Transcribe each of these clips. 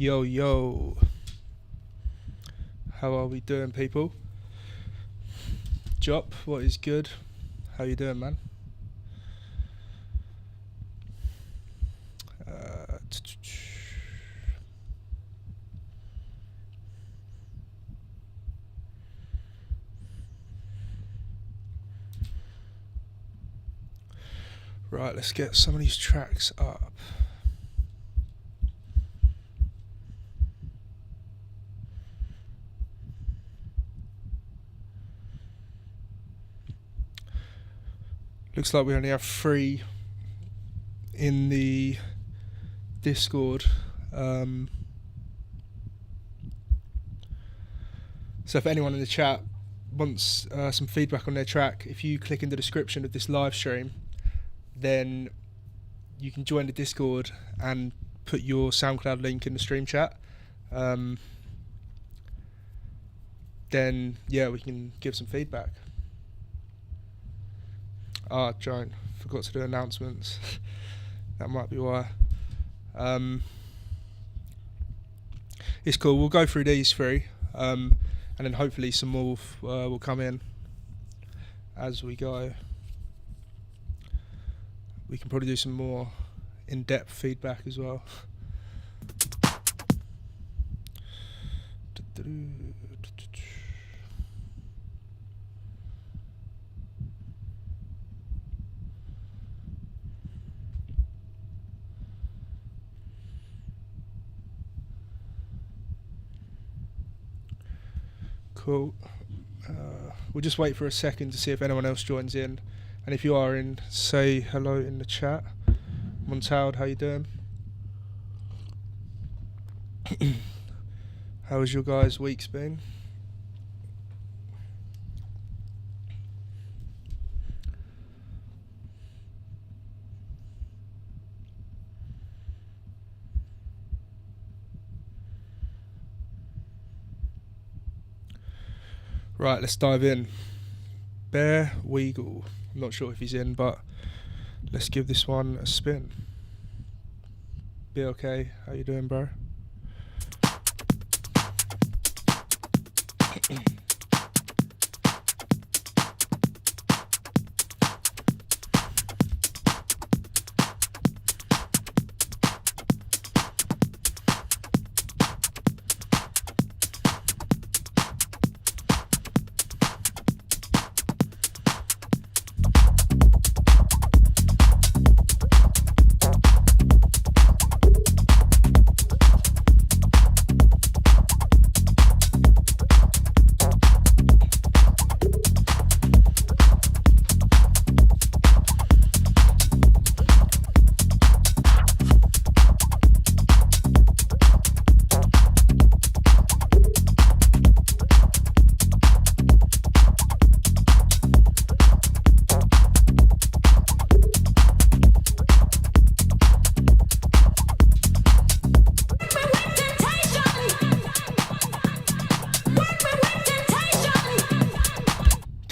Yo, yo. How are we doing, people? Jop, what is good? How you doing, man? Right, let's get some of these tracks up. Looks like we only have 3 in the Discord. So if anyone in the chat wants some feedback on their track, if you click in the description of this live stream, then you can join the Discord and put your SoundCloud link in the stream chat. Then, yeah, we can give some feedback. Giant, forgot to do announcements. That might be why. It's cool. We'll go through these 3, and then hopefully some more will come in as we go. We can probably do some more in-depth feedback as well. Cool. We'll just wait for a second to see if anyone else joins in. And if you are in, say hello in the chat. Montaud, how you doing? How has your guys' weeks been? Right, let's dive in. Bear Weagle. I'm not sure if he's in, but let's give this one a spin. Be okay. How you doing, bro?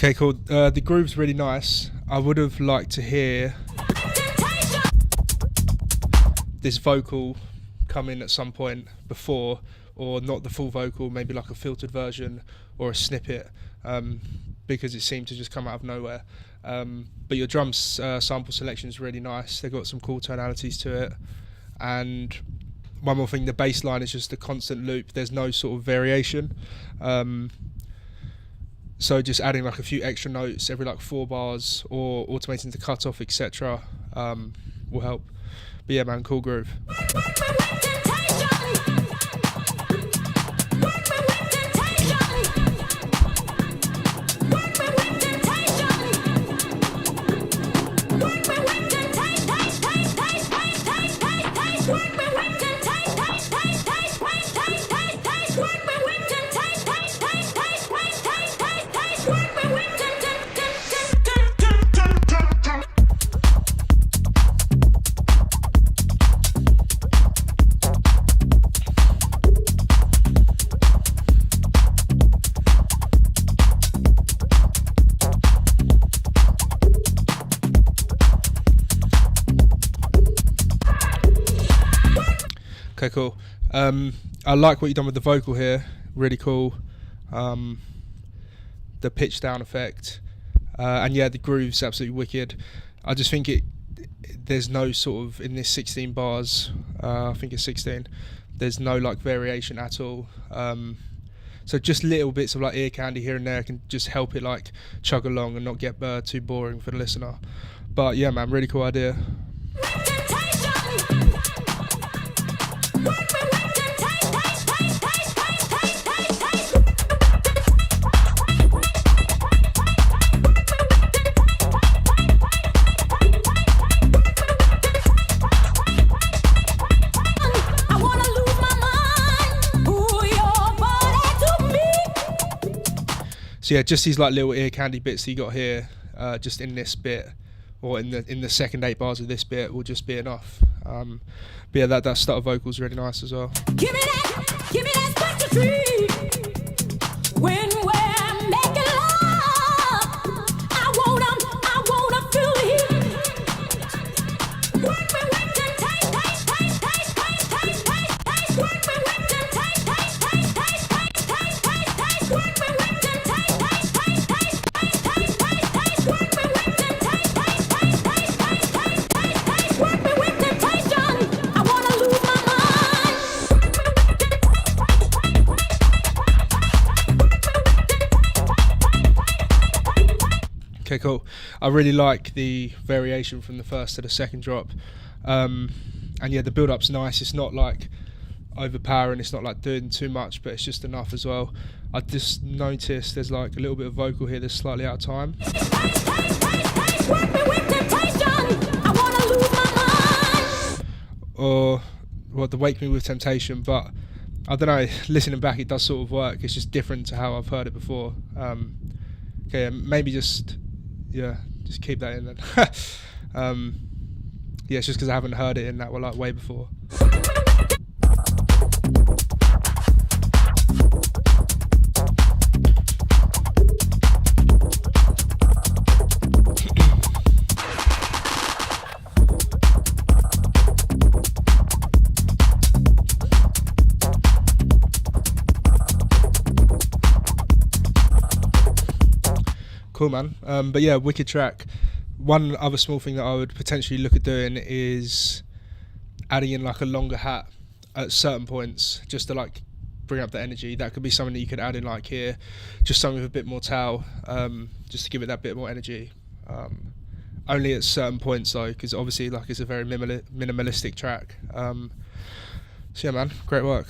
Okay, cool. The groove's really nice. I would have liked to hear this vocal come in at some point before, or not the full vocal, maybe like a filtered version or a snippet, because it seemed to just come out of nowhere. But your drums sample selection is really nice. They've got some cool tonalities to it. And one more thing, the bass line is just a constant loop. There's no sort of variation. So just adding like a few extra notes every like 4 bars or automating the cutoff, etc. Will help. But yeah, man, cool groove. Okay, cool. I like what you've done with the vocal here. Really cool. The pitch down effect, and yeah, the groove's absolutely wicked. I just think there's no sort of, in this 16 bars, I think it's 16, there's no like variation at all. So just little bits of like ear candy here and there can just help it like chug along and not get too boring for the listener. But yeah, man, really cool idea. So yeah, just these like little ear candy bits that you got here, just in this bit, or in the second 8 bars of this bit, will just be enough. But yeah, that stutter vocal's really nice as well. Give me that spectrum when we're making love. I wanna feel the heat. Work me with them taste. Work me with them taste. Work me with them Okay, cool. I really like the variation from the first to the second drop, and yeah, the build-up's nice. It's not like overpowering, it's not like doing too much, but it's just enough as well. I just noticed there's like a little bit of vocal here that's slightly out of time. Or the Wake Me With Temptation, but I don't know, listening back it does sort of work. It's just different to how I've heard it before. Okay, maybe just keep that in then. Yeah, it's just because I haven't heard it in that way before. Cool, man. But yeah, wicked track. One other small thing that I would potentially look at doing is adding in like a longer hat at certain points, just to like bring up the energy. That could be something that you could add in like here, just something with a bit more tail, just to give it that bit more energy. Only at certain points though, because obviously like it's a very minimalistic track. So yeah, man, great work.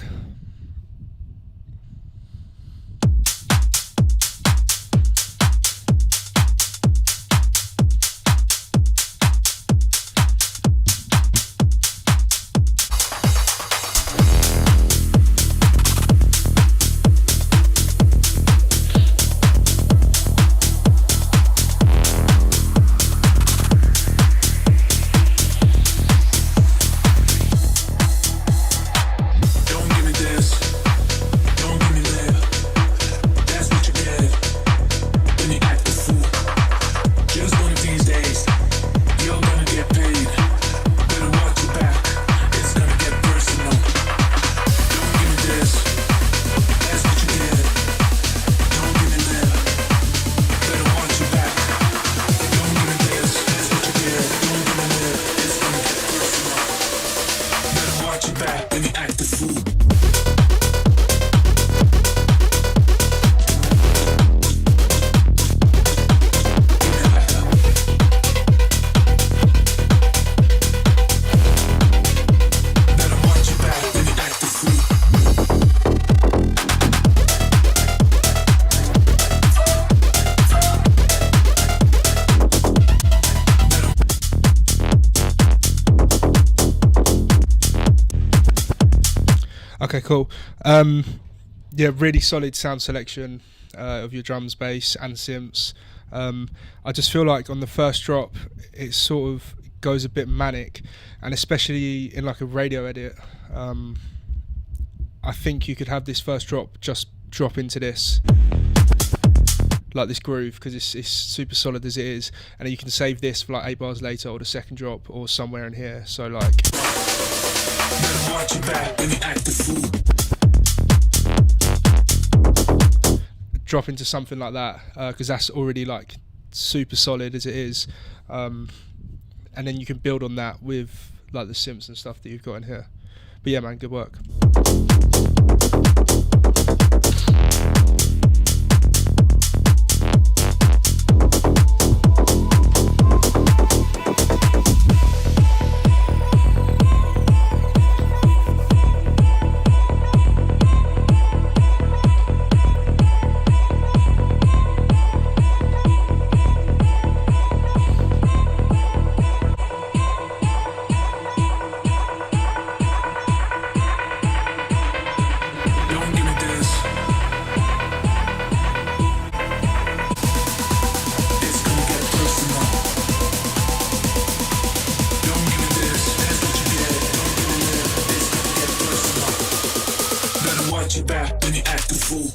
Okay, cool. Yeah, really solid sound selection of your drums, bass and synths. I just feel like on the first drop it sort of goes a bit manic, and especially in like a radio edit, I think you could have this first drop just drop into this, like this groove, because it's super solid as it is, and you can save this for like 8 bars later or the second drop or somewhere in here. So like Watch your back when you act the fool. Drop into something like that, because that's already like super solid as it is, and then you can build on that with like the synths and stuff that you've got in here. But yeah, man, good work. Watch your back when you act the fool.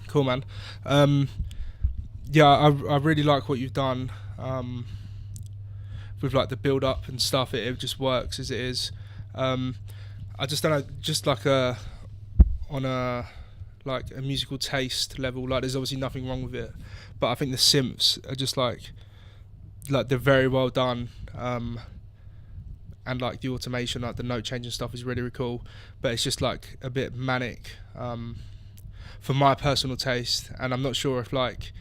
Cool, man. Yeah, I really like what you've done with like the build up and stuff. It just works as it is. I just don't know, just like on a musical taste level, like there's obviously nothing wrong with it, but I think the synths are just like they're very well done, and like the automation, like the note changing stuff is really, really cool, but it's just like a bit manic for my personal taste, and I'm not sure if like,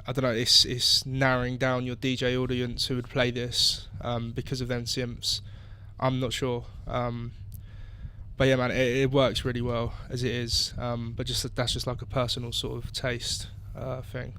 I don't know, it's narrowing down your DJ audience who would play this because of them synths. I'm not sure, but yeah, man, it works really well as it is, but that's just like a personal sort of taste thing.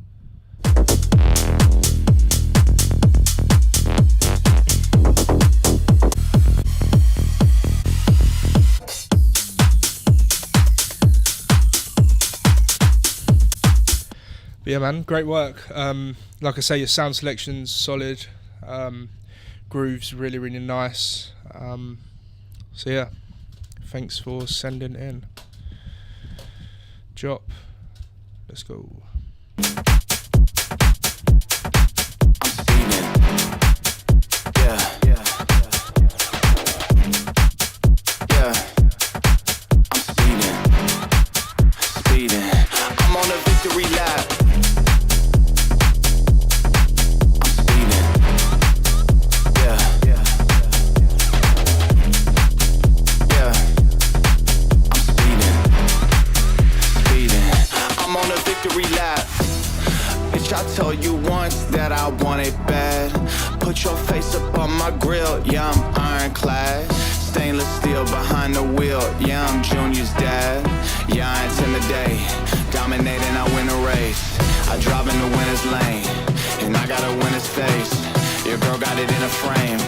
But yeah, man, great work. Like I say, your sound selection's solid, grooves really, really nice. So yeah, thanks for sending in. Drop. Let's go. I told you once that I want it bad. Put your face up on my grill, yeah, I'm ironclad. Stainless steel behind the wheel, yeah, I'm Junior's dad. Yeah, I intimidate, dominating, I win a race. I drive in the winner's lane, and I got a winner's face. Your girl got it in a frame,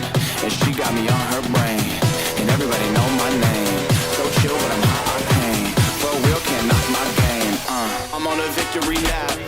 and she got me on her brain. And everybody know my name, so chill but I'm hot octane. For real, can't knock my game, I'm on a victory lap.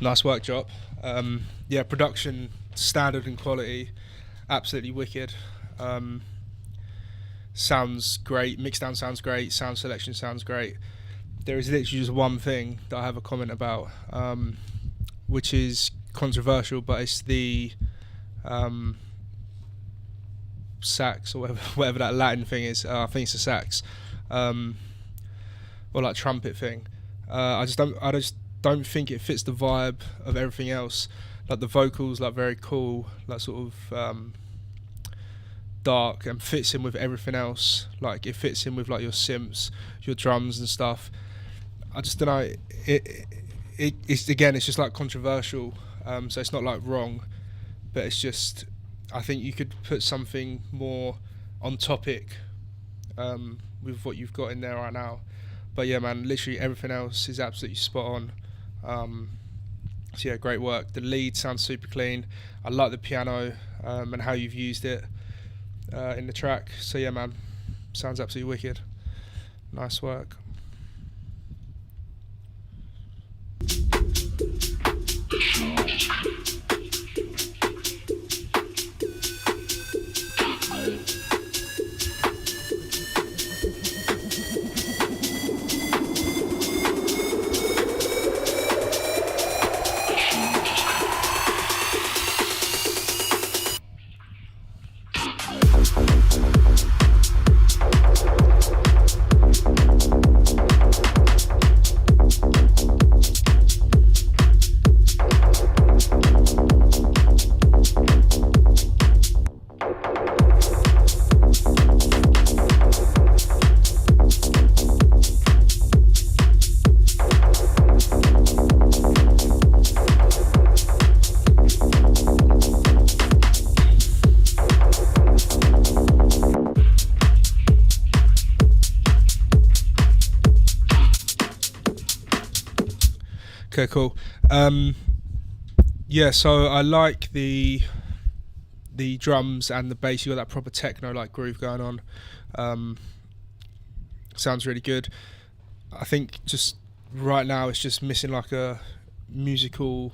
Nice work, Jop. Yeah, production standard and quality, absolutely wicked. Sounds great. Mixdown sounds great. Sound selection sounds great. There is literally just one thing that I have a comment about, which is controversial, but it's the sax or whatever that Latin thing is. I think it's a sax, or like trumpet thing. I just don't think it fits the vibe of everything else. Like the vocals, like very cool, like sort of dark, and fits in with everything else. Like it fits in with like your synths, your drums and stuff. I just don't know. It's again, it's just like controversial. So it's not like wrong, but it's just, I think you could put something more on topic with what you've got in there right now. But yeah, man, literally everything else is absolutely spot on. So yeah, great work. The lead sounds super clean. I like the piano and how you've used it in the track. So yeah, man, sounds absolutely wicked. Nice work. Okay, cool. Yeah, so I like the drums and the bass. You got that proper techno like groove going on. Sounds really good. I think just right now it's just missing like a musical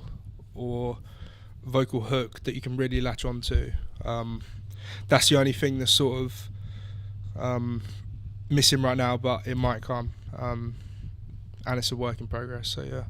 or vocal hook that you can really latch onto. That's the only thing that's sort of missing right now, but it might come. And it's a work in progress, so yeah.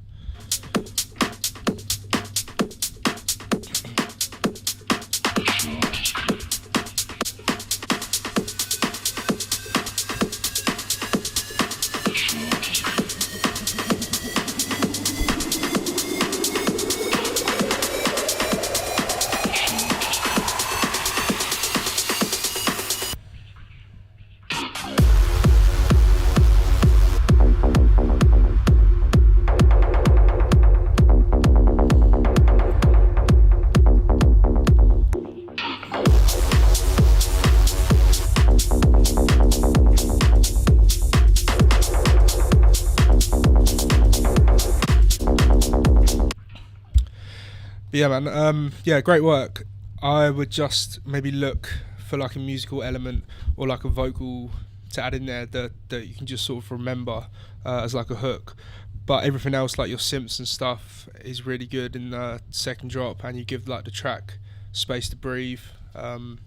Yeah, man. Yeah, great work. I would just maybe look for like a musical element or like a vocal to add in there that you can just sort of remember as like a hook. But everything else, like your synths and stuff, is really good in the second drop, and you give like the track space to breathe. So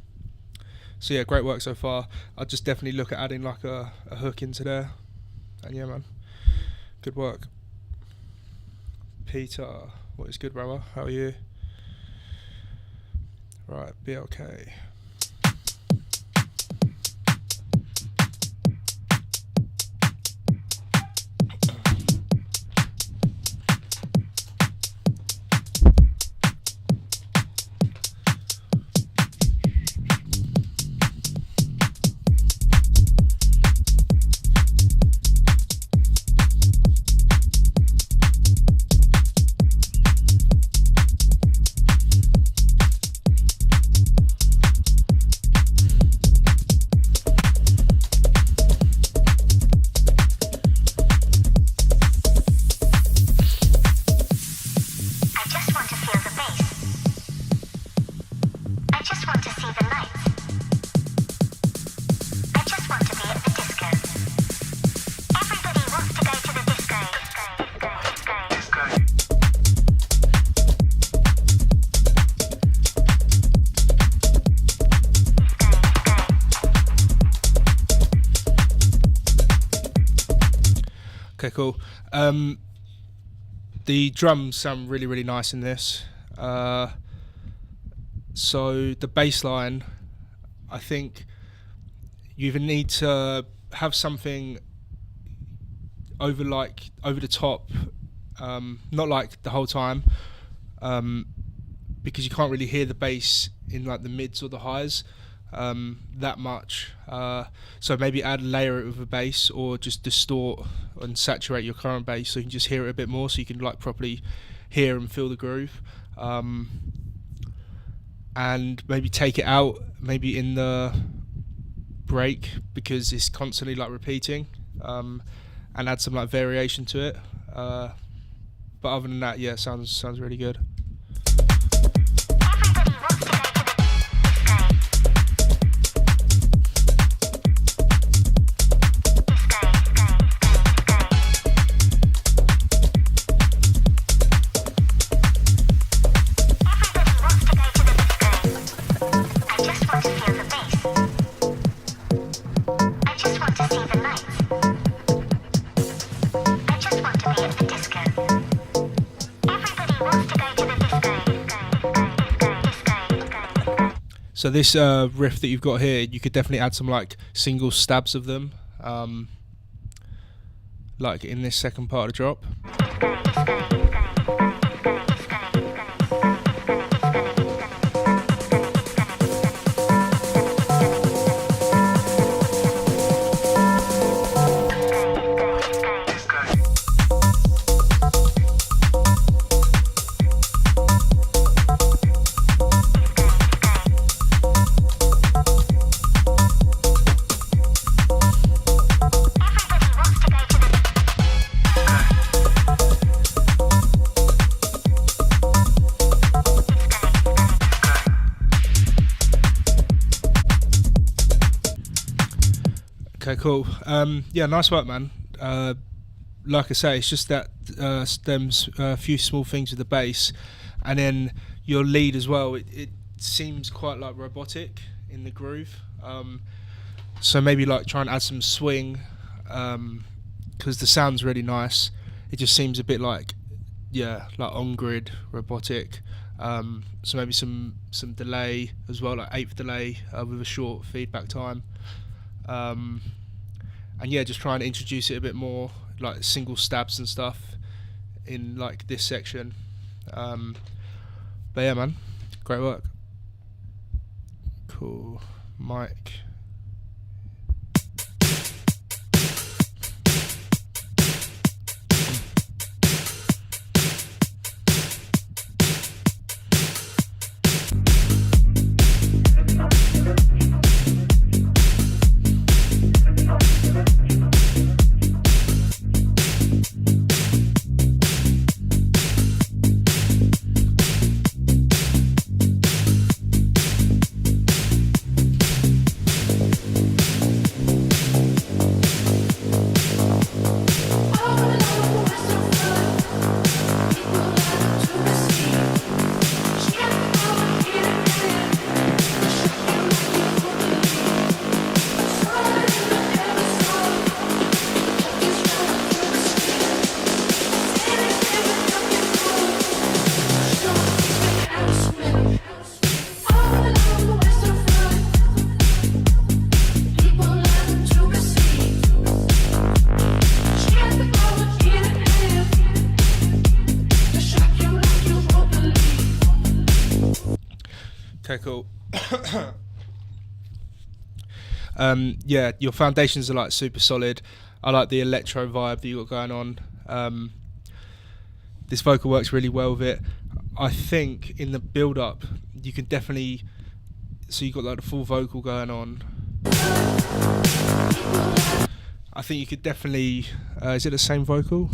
yeah, great work so far. I'd just definitely look at adding like a hook into there. And yeah, man, good work. Peter, what is good, brother? How are you? Right, BLK. Okay, cool. The drums sound really, really nice in this. So the bass line, I think you even need to have something over the top, not like the whole time, because you can't really hear the bass in like the mids or the highs that much. So maybe layer it with a bass, or just distort and saturate your current bass so you can just hear it a bit more, so you can like properly hear and feel the groove. And maybe take it out maybe in the break, because it's constantly like repeating, and add some like variation to it. But other than that, yeah, sounds really good. So this riff that you've got here, you could definitely add some like single stabs of them, like in this second part of the drop. Okay, cool. Yeah, nice work, man. Like I say, it's just that stems a few small things with the bass, and then your lead as well. It seems quite like robotic in the groove. So maybe like try and add some swing, because the sound's really nice. It just seems a bit like, yeah, like on grid, robotic. So maybe some delay as well, like 8th delay with a short feedback time. And yeah, just try and introduce it a bit more, like single stabs and stuff in like this section. But yeah, man, great work. Cool. Mike. Okay, cool. Yeah, your foundations are like super solid. I like the electro vibe that you got going on. This vocal works really well with it. I think in the build up you can definitely, so you got like the full vocal going on. I think you could definitely, is it the same vocal?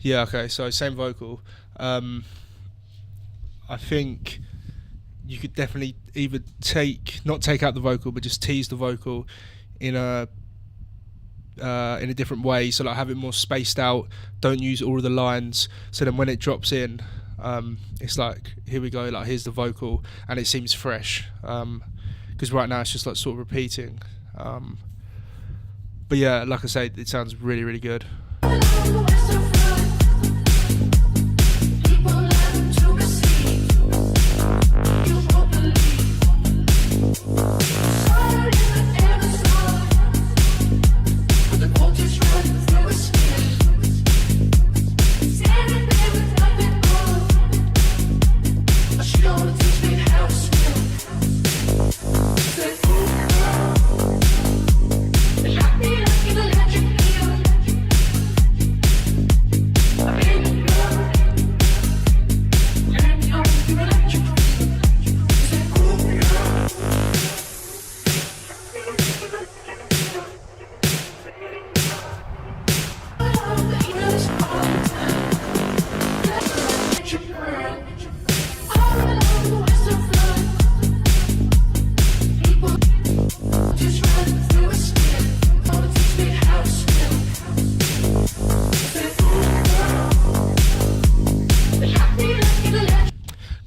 Yeah, okay, so same vocal. I think you could definitely either not take out the vocal, but just tease the vocal in a different way. So like have it more spaced out. Don't use all of the lines. So then when it drops in, It's like, here we go, like here's the vocal, and it seems fresh, because right now it's just like sort of repeating, but yeah, like I say, it sounds really, really good.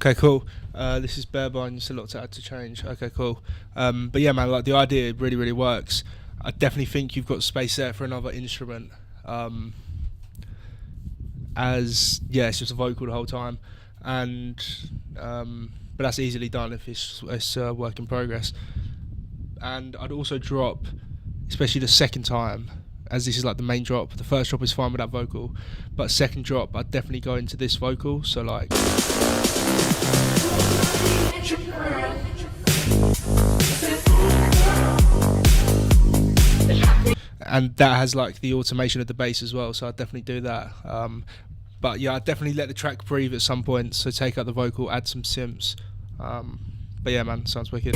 Okay, cool. This is bare bones, a lot to add to change. Okay, cool. But yeah, man, like the idea really, really works. I definitely think you've got space there for another instrument. As yeah, it's just a vocal the whole time, and but that's easily done if it's a work in progress. And I'd also drop, especially the second time, as this is like the main drop. The first drop is fine with that vocal, but second drop I'd definitely go into this vocal. So like. And that has like the automation of the bass as well, so I'd definitely do that. But yeah, I'd definitely let the track breathe at some point, so take out the vocal, add some synths. But yeah, man, sounds wicked.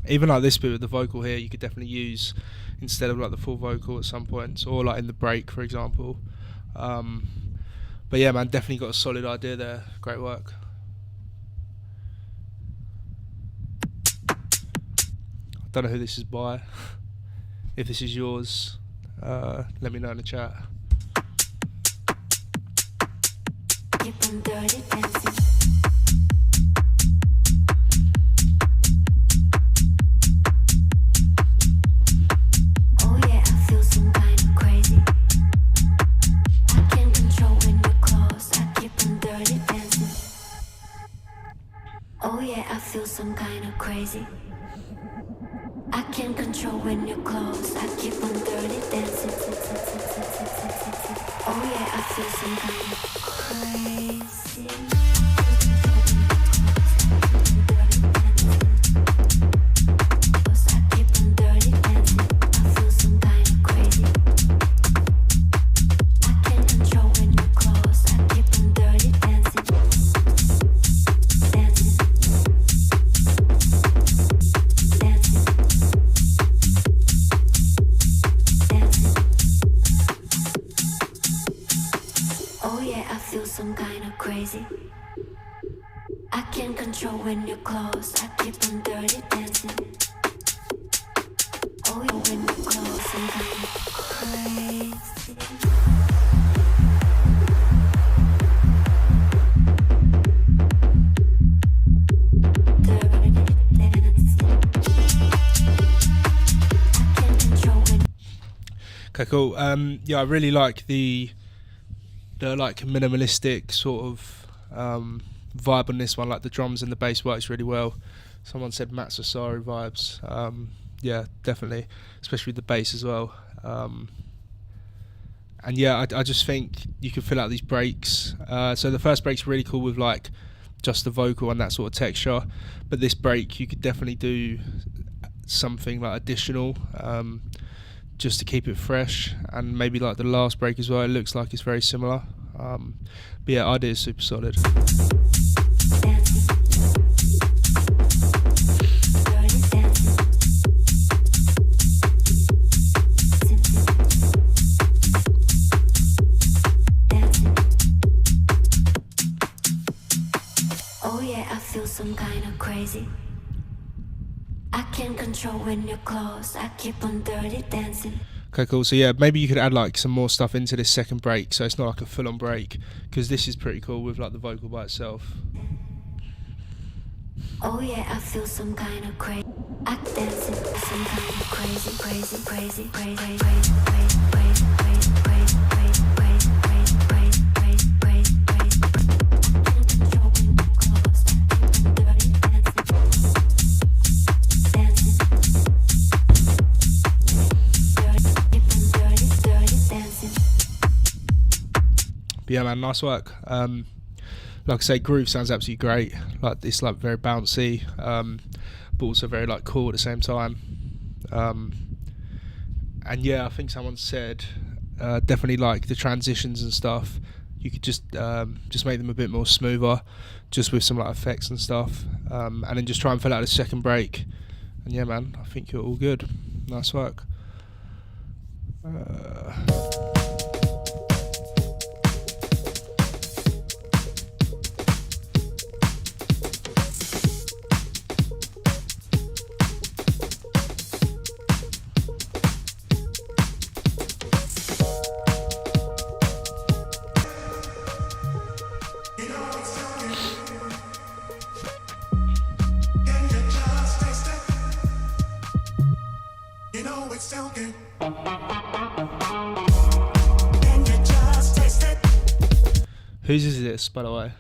Even like this bit with the vocal here, you could definitely use instead of like the full vocal at some points, or like in the break, for example. But yeah, man, definitely got a solid idea there. Great work. I don't know who this is by. If this is yours, let me know in the chat. Some kind of crazy. I can't control when you're close. I keep on dirty dancing. Oh yeah, I feel some kind of crazy. I keep on dirty dancing. I feel some kind of crazy. I can't control when you're close. I keep on dirty dancing. Some kind of crazy. I can't control when you're close. I keep on dirty dancing. Oh, yeah, when you're close, some kind of crazy. Okay, cool. Yeah, I really like the like minimalistic sort of vibe on this one. Like the drums and the bass works really well. Someone said Matt Sassari vibes. Yeah, definitely, especially with the bass as well. And yeah, I just think you can fill out these breaks. So the first break's really cool with like just the vocal and that sort of texture, but this break you could definitely do something like additional, just to keep it fresh, and maybe like the last break as well. It looks like it's very similar. But yeah, idea is super solid. Oh yeah, I feel some kind of crazy. I can't control when you're close. I keep on dirty dancing. Okay, cool. So yeah, maybe you could add like some more stuff into this second break, so it's not like a full-on break, because this is pretty cool with like the vocal by itself. Oh yeah, I feel some kind of crazy. I dancing some kind of crazy, crazy, crazy, crazy, crazy, crazy, crazy, crazy, crazy, crazy, crazy, crazy, crazy, crazy, crazy, crazy. I can't control when you're close. I keep on dirty dancing, dancing. Dirty, keep on dirty, dirty dancing. But yeah, man, nice work. Like I say, groove sounds absolutely great. Like it's like very bouncy, but also very like cool at the same time. And yeah, I think someone said definitely like the transitions and stuff. You could just make them a bit more smoother, just with some like effects and stuff, and then just try and fill out the second break. And yeah, man, I think you're all good. Nice work. Whose is this, by the way?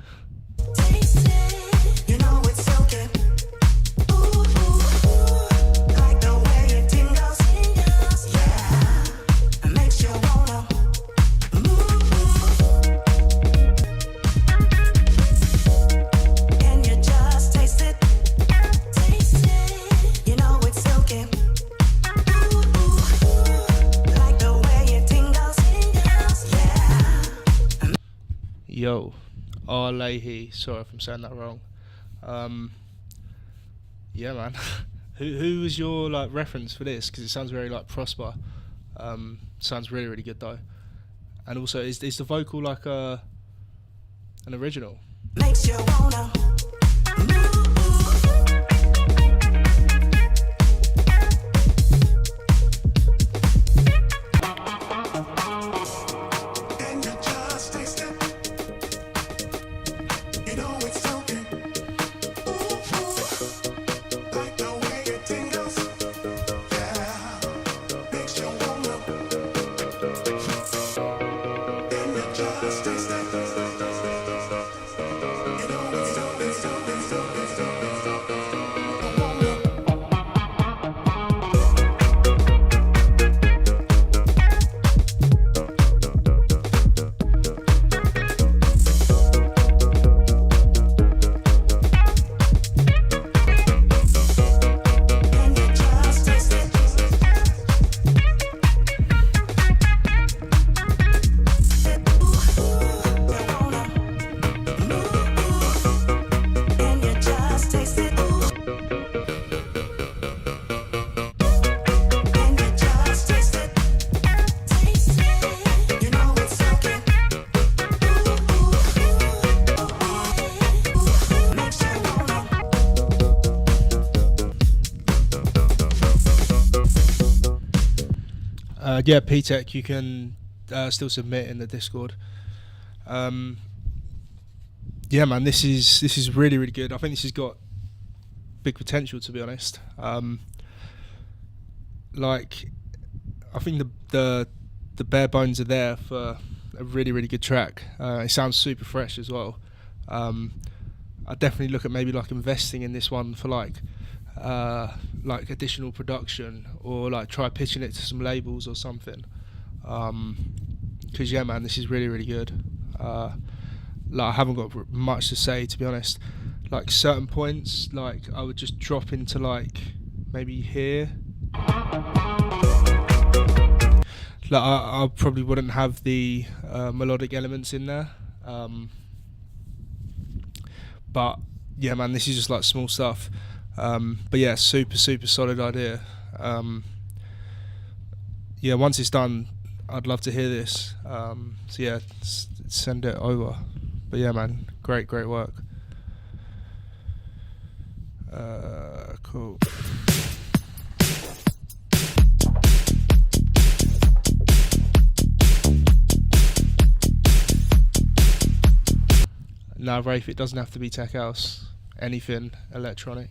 Yo, Arlehi. Sorry if I'm saying that wrong. Yeah, man. who was your like reference for this? Because it sounds very like Prosper. Sounds really really good though. And also, is the vocal like an original? Makes you wanna move. Yeah, P-Tech, you can still submit in the Discord. Yeah, man, this is really really good. I think this has got big potential, to be honest. Like, I think the bare bones are there for a really really good track. It sounds super fresh as well. I definitely look at maybe like investing in this one for like additional production, or like try pitching it to some labels or something. Because yeah, man, this is really really good. Like, I haven't got much to say, to be honest. Like, certain points, like, I would just drop into like maybe here. Like, I probably wouldn't have the melodic elements in there. But yeah, man, this is just like small stuff. But yeah, super super solid idea. Yeah, once it's done, I'd love to hear this. So yeah, send it over. But yeah, man, great work. Cool. No, Rafe, it doesn't have to be tech house. Anything electronic.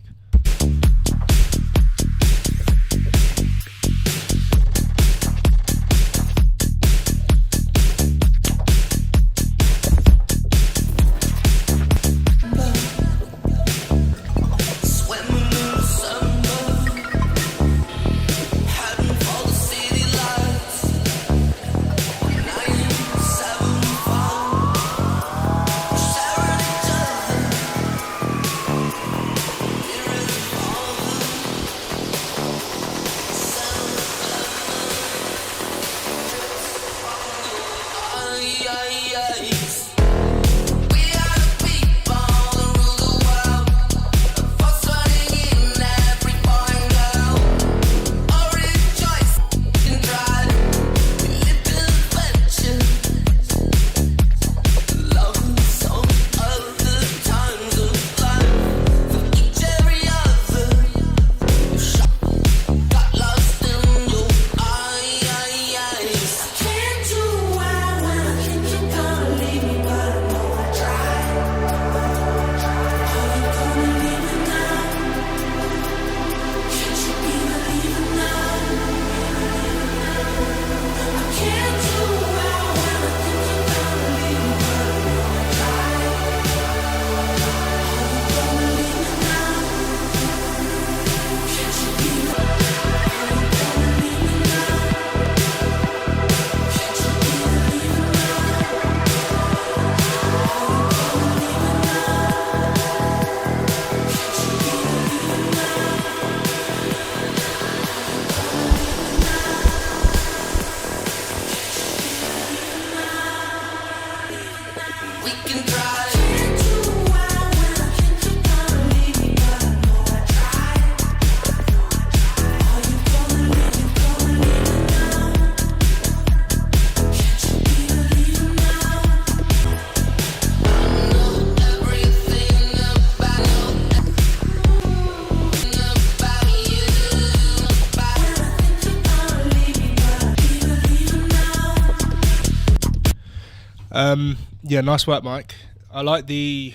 Yeah, nice work, Mike. I like the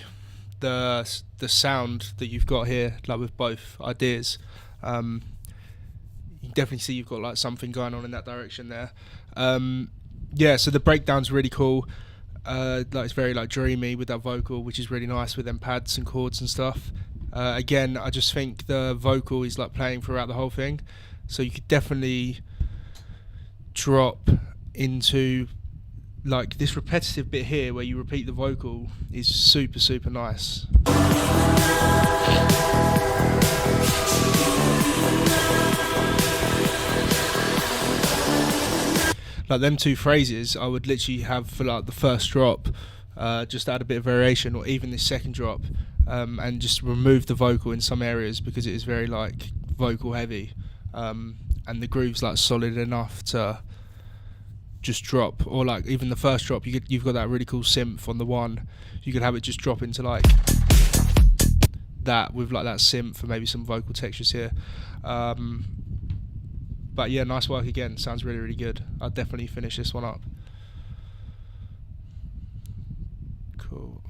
sound that you've got here, like with both ideas. You can definitely see you've got like something going on in that direction there. Yeah, so the breakdown's really cool. Like it's very like dreamy with that vocal, which is really nice with them pads and chords and stuff. Again, I just think the vocal is like playing throughout the whole thing, so you could definitely drop into like this repetitive bit here where you repeat the vocal is super nice. Like them two phrases I would literally have for like the first drop, just add a bit of variation, or even this second drop, and just remove the vocal in some areas because it is very like vocal heavy, and the groove's like solid enough to just drop. Or like even the first drop, you've got that really cool synth on the one, you could have it just drop into like that with like that synth and maybe some vocal textures here. But yeah, nice work again, sounds really good. I'll definitely finish this one up. Cool.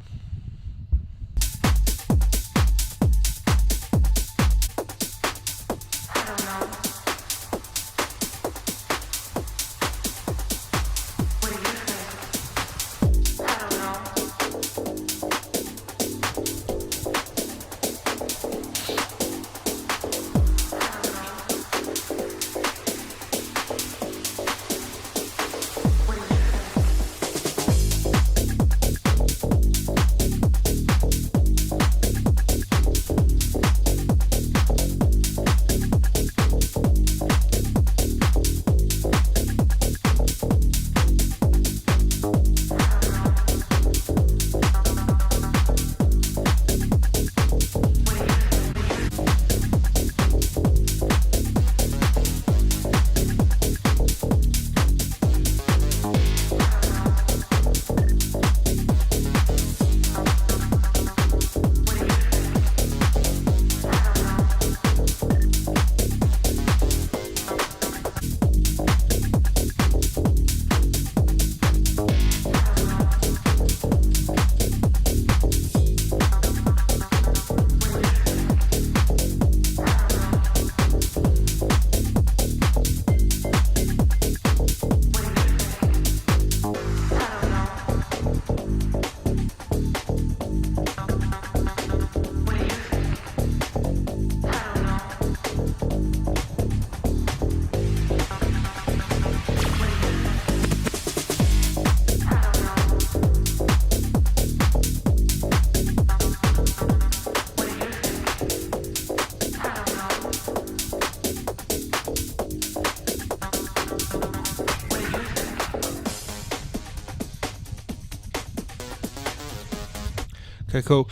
Okay, cool.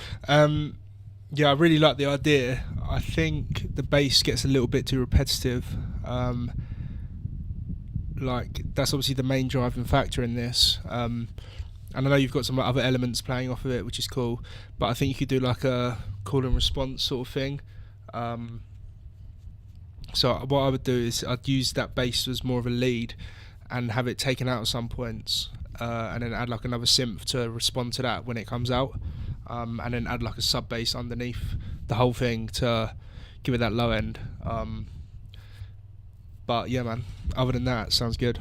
Yeah, I really like the idea. I think the bass gets a little bit too repetitive. Like, that's obviously the main driving factor in this. And I know you've got some other elements playing off of it, which is cool. But I think you could do like a call and response sort of thing. So what I would do is I'd use that bass as more of a lead and have it taken out at some points, and then add like another synth to respond to that when it comes out, and then add like a sub bass underneath the whole thing to give it that low end. But yeah, man, other than that, sounds good.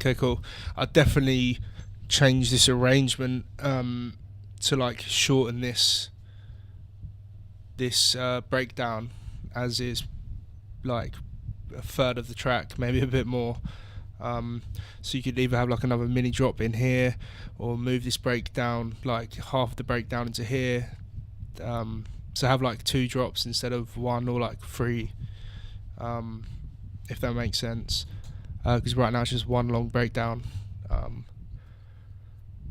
Okay, cool. I'd definitely change this arrangement to like shorten this breakdown, as is like a third of the track, maybe a bit more. So you could either have like another mini drop in here, or move this breakdown, like half the breakdown into here. So have like 2 drops instead of 1, or like 3, if that makes sense. Because right now it's just 1 long breakdown.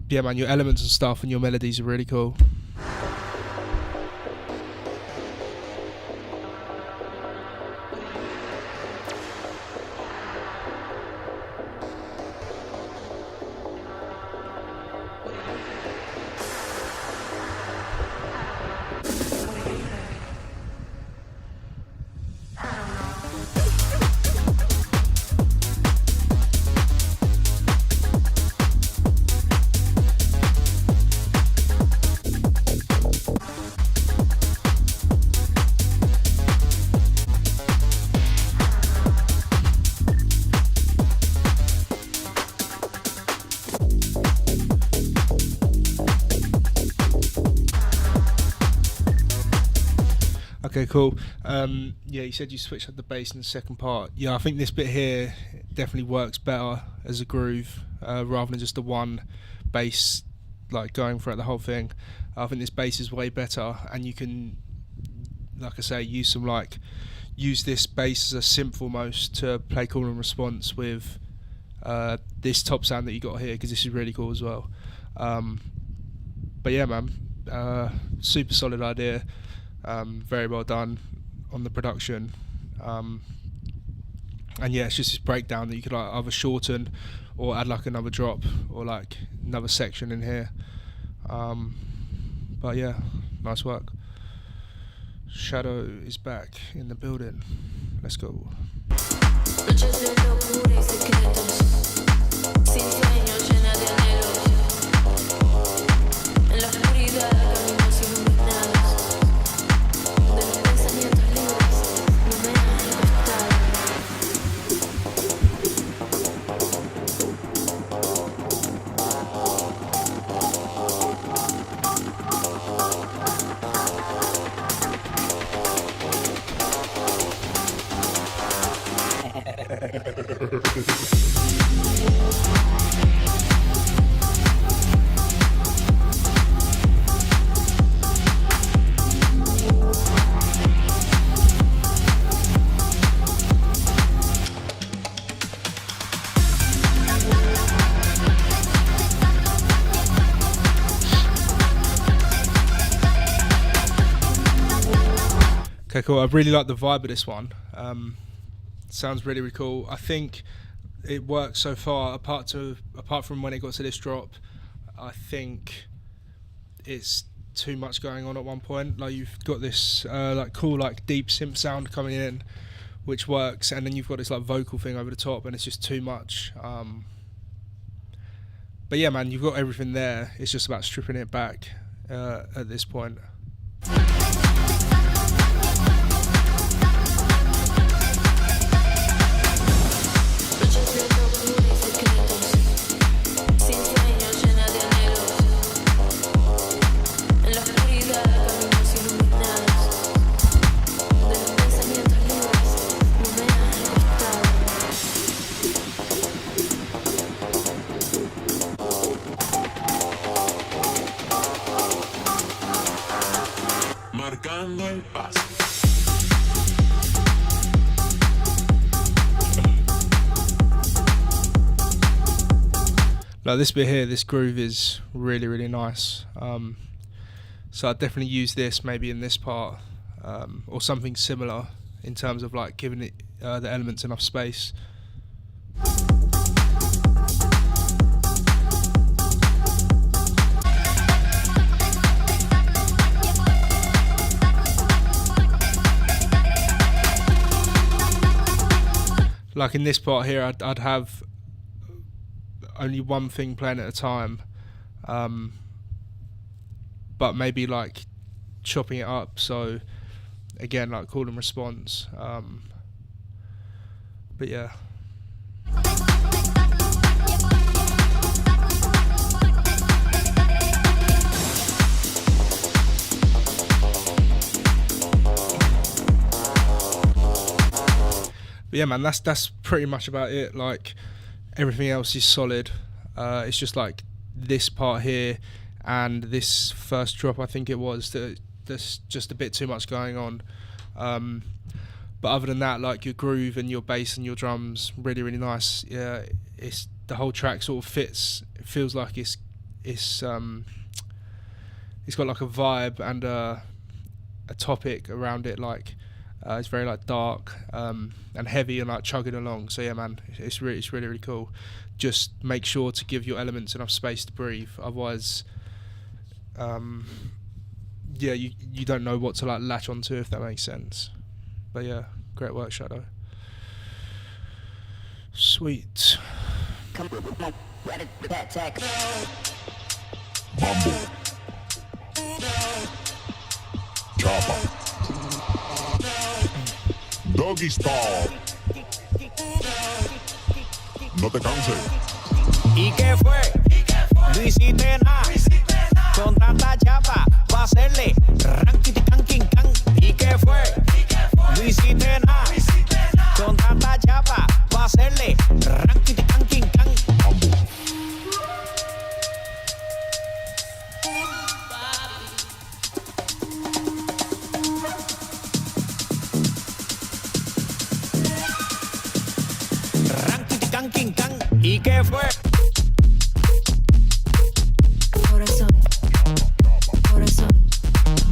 Yeah, man, your elements and stuff and your melodies are really cool. Okay, cool. Yeah, you said you switched up the bass in the second part. Yeah, I think this bit here definitely works better as a groove, rather than just the one bass like going throughout the whole thing. I think this bass is way better, and you can, like I say, use this bass as a synth almost to play call and response with this top sound that you got here, because this is really cool as well. But yeah, man, super solid idea. Very well done on the production, and yeah, it's just this breakdown that you could like either shorten or add like another drop or like another section in here. But yeah, nice work. Shadow is back in the building. Let's go. Noches de locura y secretos, sin sueños, llena de anhelos. En la oscuridad, caminos iluminados, de los pensamientos libres, iluminan el costado. Okay, cool. I really like the vibe of this one. Sounds really, really cool. I think it works so far. Apart from when it got to this drop, I think it's too much going on at one point. Like, you've got this like cool, like deep synth sound coming in, which works, and then you've got this like vocal thing over the top, and it's just too much. But yeah, man, you've got everything there. It's just about stripping it back at this point. Like this bit here, this groove is really, really nice. So I'd definitely use this maybe in this part, or something similar in terms of like giving it the elements enough space. Like in this part here, I'd have only one thing playing at a time, but maybe like chopping it up. So again, like call and response. But yeah. But yeah, man, that's pretty much about it. Like everything else is solid. It's just like this part here and this first drop, I think it was, there's just a bit too much going on. But other than that, like your groove and your bass and your drums, really, really nice. Yeah, it's the whole track sort of fits. It feels like it's got like a vibe and a topic around it. Like it's very like dark and heavy and like chugging along. So yeah, man, it's really cool. Just make sure to give your elements enough space to breathe. Otherwise, yeah, you don't know what to like latch onto, if that makes sense. But yeah, great work, Shadow. Sweet. Mambo. Chopper. Doggy style. No te canses. ¿Y qué fue? No hiciste nada. Con tanta chapa, va a hacerle ranking canking can. ¿Y qué fue? No hiciste nada. Con tanta chapa, va a hacerle ranking canking can. Ranking canking can. ¿Y qué fue? Corazón, corazón,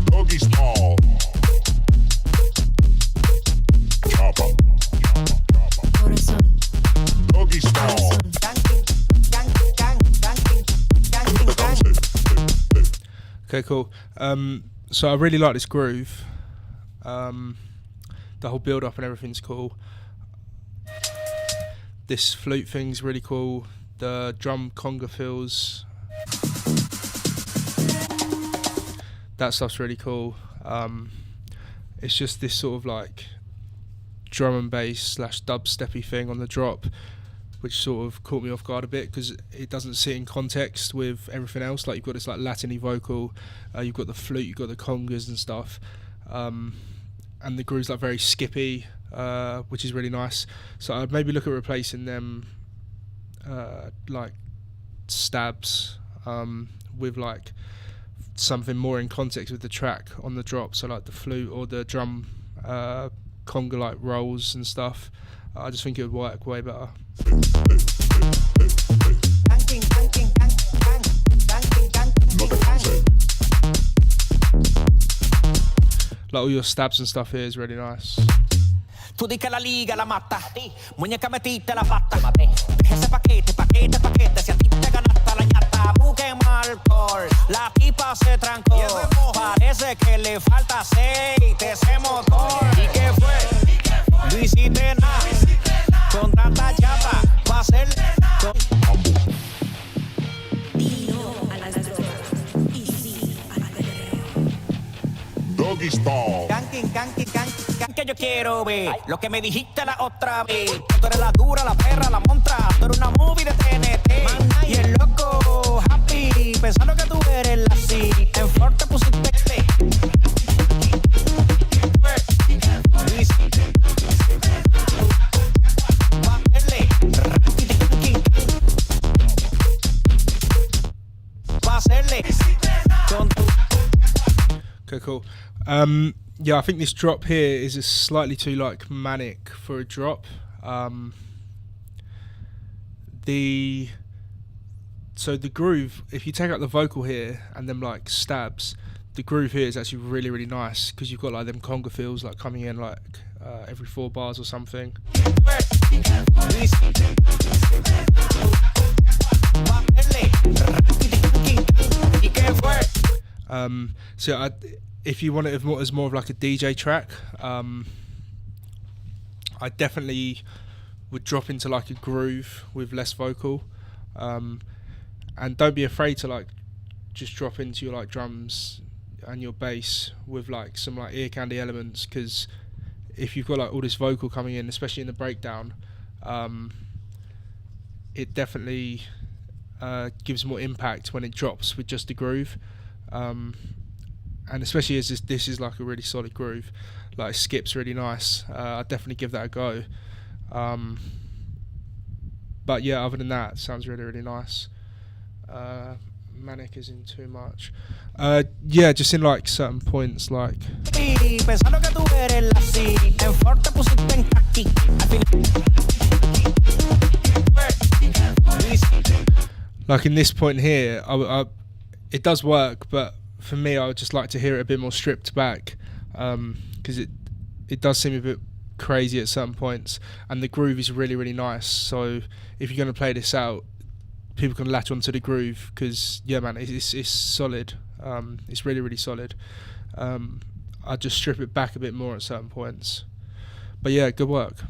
Doggy style. Chopper. corazón, Doggy style. corazón. No te canses. Okay, cool. So I really like this groove. The whole build up and everything's cool. This flute thing's really cool. The drum conga fills. That stuff's really cool. It's just this sort of like drum and bass / dubsteppy thing on the drop, which sort of caught me off guard a bit because it doesn't sit in context with everything else. Like you've got this like Latin-y vocal, you've got the flute, you've got the congas and stuff, and the groove's like very skippy, which is really nice. So I'd maybe look at replacing them like stabs with like something more in context with the track on the drop. So like the flute or the drum conga like rolls and stuff. I just think it would work way better. No te canses. Like all your stabs and stuff here is really nice. Tú di que la liga la mata. Muñeca metiste la pata. Deja ese paquete, paquete, paquete. Si a ti te ganaste la ñata, busquemos alcohol. La tipa se trancó. Parece que le falta aceite ese motor. ¿Y qué fue? No hiciste nada. Con tanta chapa, va a ser. Doggy style. Que yo quiero ver lo que me dijiste la otra vez. Tú eres la dura, la perra, la montra. Tú eres una movie de TNT. Y el loco happy pensando que tú eres la C. En flor te pusiste este. Va a hacerle con tu. Okay, cool. Yeah, I think this drop here is a slightly too like manic for a drop. The so the groove, if you take out the vocal here and them like stabs, the groove here is actually really, really nice because you've got like them conga fills like coming in like every 4 bars or something. So if you want it as more of like a DJ track, I definitely would drop into like a groove with less vocal, and don't be afraid to like just drop into your like drums and your bass with like some like ear candy elements, because if you've got like all this vocal coming in, especially in the breakdown, it definitely gives more impact when it drops with just the groove, and especially as this is like a really solid groove, like skip's really nice. I'd definitely give that a go. But yeah, other than that, it sounds really, really nice. Manic isn't too much. Yeah, just in like certain points, like in this point here, it does work, but for me, I would just like to hear it a bit more stripped back, because it does seem a bit crazy at certain points, and the groove is really, really nice. So if you're going to play this out, people can latch onto the groove, because yeah, man, it's solid. It's really, really solid. I'd just strip it back a bit more at certain points, but yeah, good work.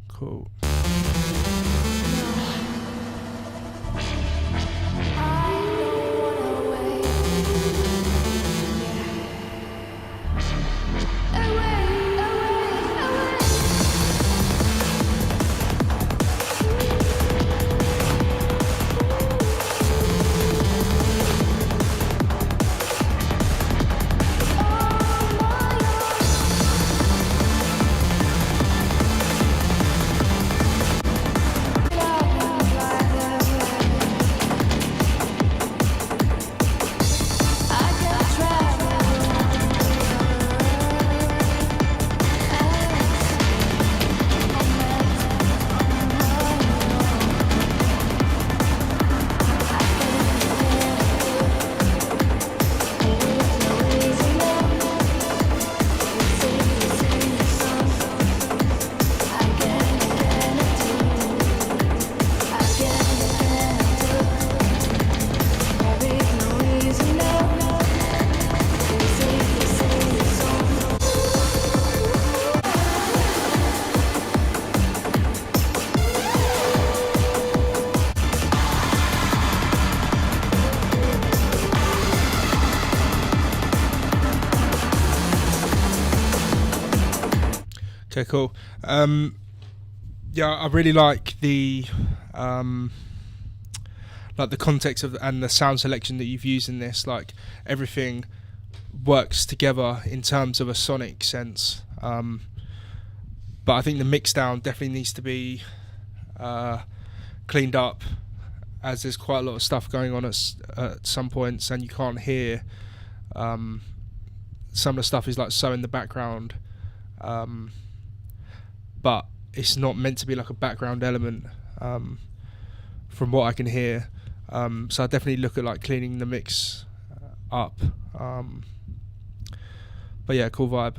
Cool. Okay, cool. Yeah, I really like the context of and the sound selection that you've used in this. Like everything works together in terms of a sonic sense. But I think the mix down definitely needs to be cleaned up, as there's quite a lot of stuff going on at some points, and you can't hear. Some of the stuff is like so in the background. But it's not meant to be like a background element, from what I can hear. So I definitely look at like cleaning the mix up. But yeah, cool vibe.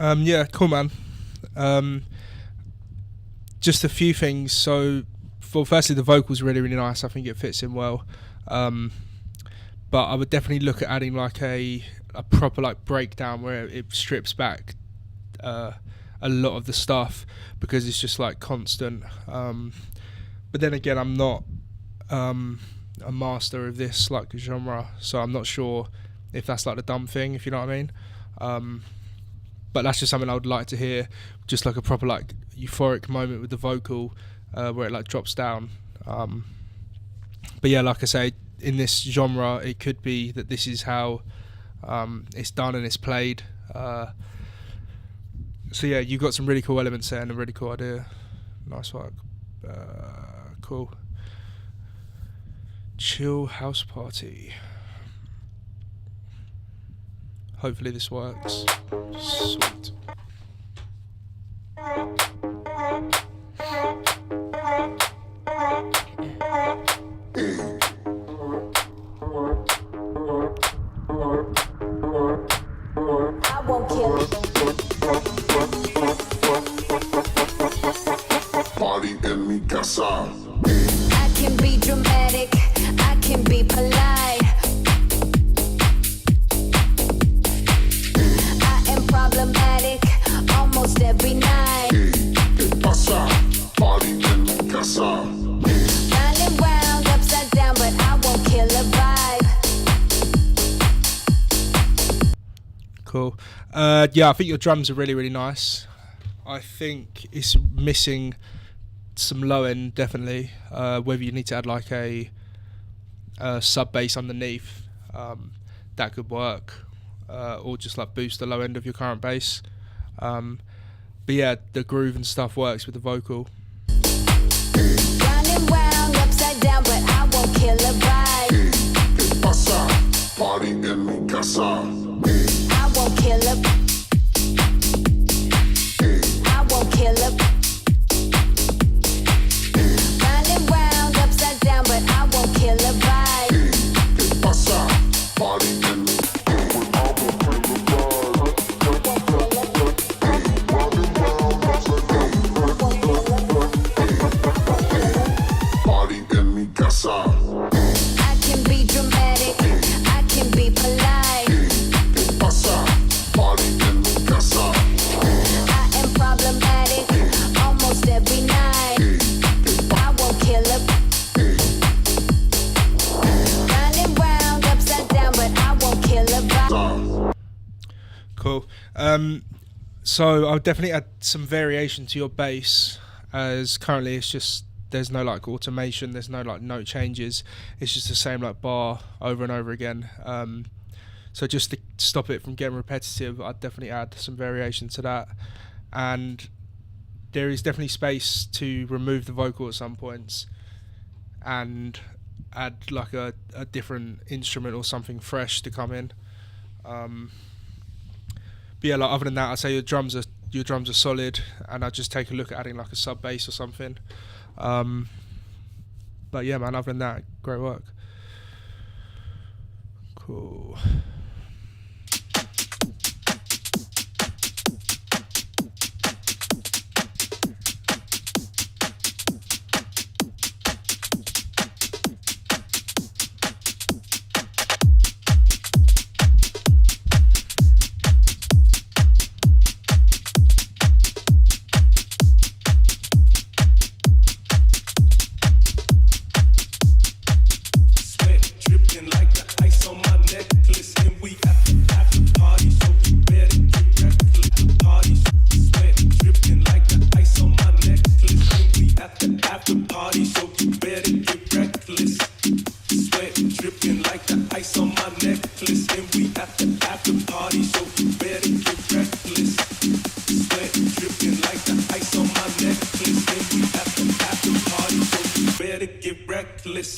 Yeah, cool, man. Just a few things. So, firstly, the vocals really, really nice. I think it fits in well. But I would definitely look at adding like a proper like breakdown where it strips back a lot of the stuff, because it's just like constant. But then again, I'm not a master of this like genre, so I'm not sure if that's like the dumb thing, if you know what I mean. But that's just something I would like to hear, just like a proper like euphoric moment with the vocal where it like drops down. But yeah, like I say, in this genre, it could be that this is how it's done and it's played. So yeah, you've got some really cool elements there and a really cool idea. Nice work. Cool. Chill house party. Hopefully this works. Sweet. I won't kill it. Party en mi casa. I can be dramatic, I can be polite. I am problematic almost every night. ¿Qué pasa? Party en mi casa. Round and round, upside down, but I won't kill a vibe. Cool. Yeah, I think your drums are really, really nice. I think it's missing some low end, definitely. Whether you need to add like a sub bass underneath, that could work, or just like boost the low end of your current bass. But yeah, the groove and stuff works with the vocal. Round and round, upside down, but I won't kill a vibe. ¿Qué pasa? Party en mi casa. I won't kill a. I won't kill a. Round and round, upside down, but I won't kill a vibe. ¿Qué pasa? Party en mi Party en mi casa. I can be dramatic, I can be polite. ¿Qué pasa? Party en mi casa. I am problematic almost every night. I won't kill a. Round and round, upside down, but I won't kill a vibe. Cool. So I'll definitely add some variation to your bass, as currently it's just, there's no like automation, there's no like note changes, it's just the same like bar over and over again. So just to stop it from getting repetitive, I'd definitely add some variation to that. And there is definitely space to remove the vocal at some points and add like a different instrument or something fresh to come in. But yeah, like other than that, I'd say your drums are solid, and I'd just take a look at adding like a sub bass or something. But yeah, man, other than that, great work. Cool. Sweat dripping like the ice on my necklace, and we at the party, so you better get reckless. Party, sweat dripping like the ice on my necklace, and we at the after party, so you better get reckless. Sweat dripping like the ice on my necklace, and we at the after party, so you better get reckless. Sweat dripping like the ice on my necklace, and we at the after party, so you better get reckless.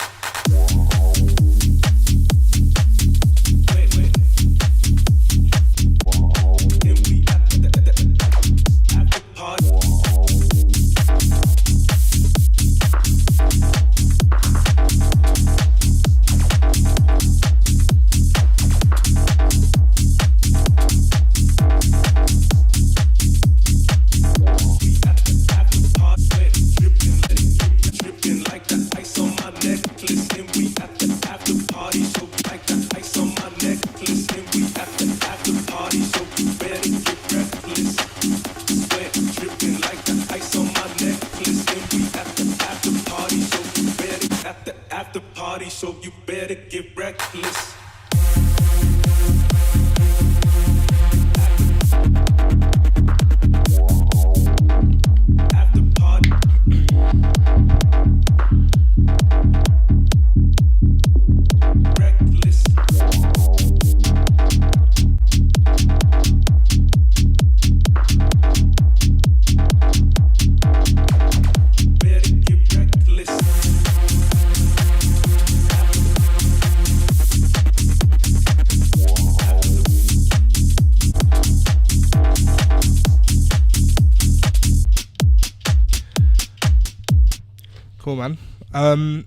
Cool, man.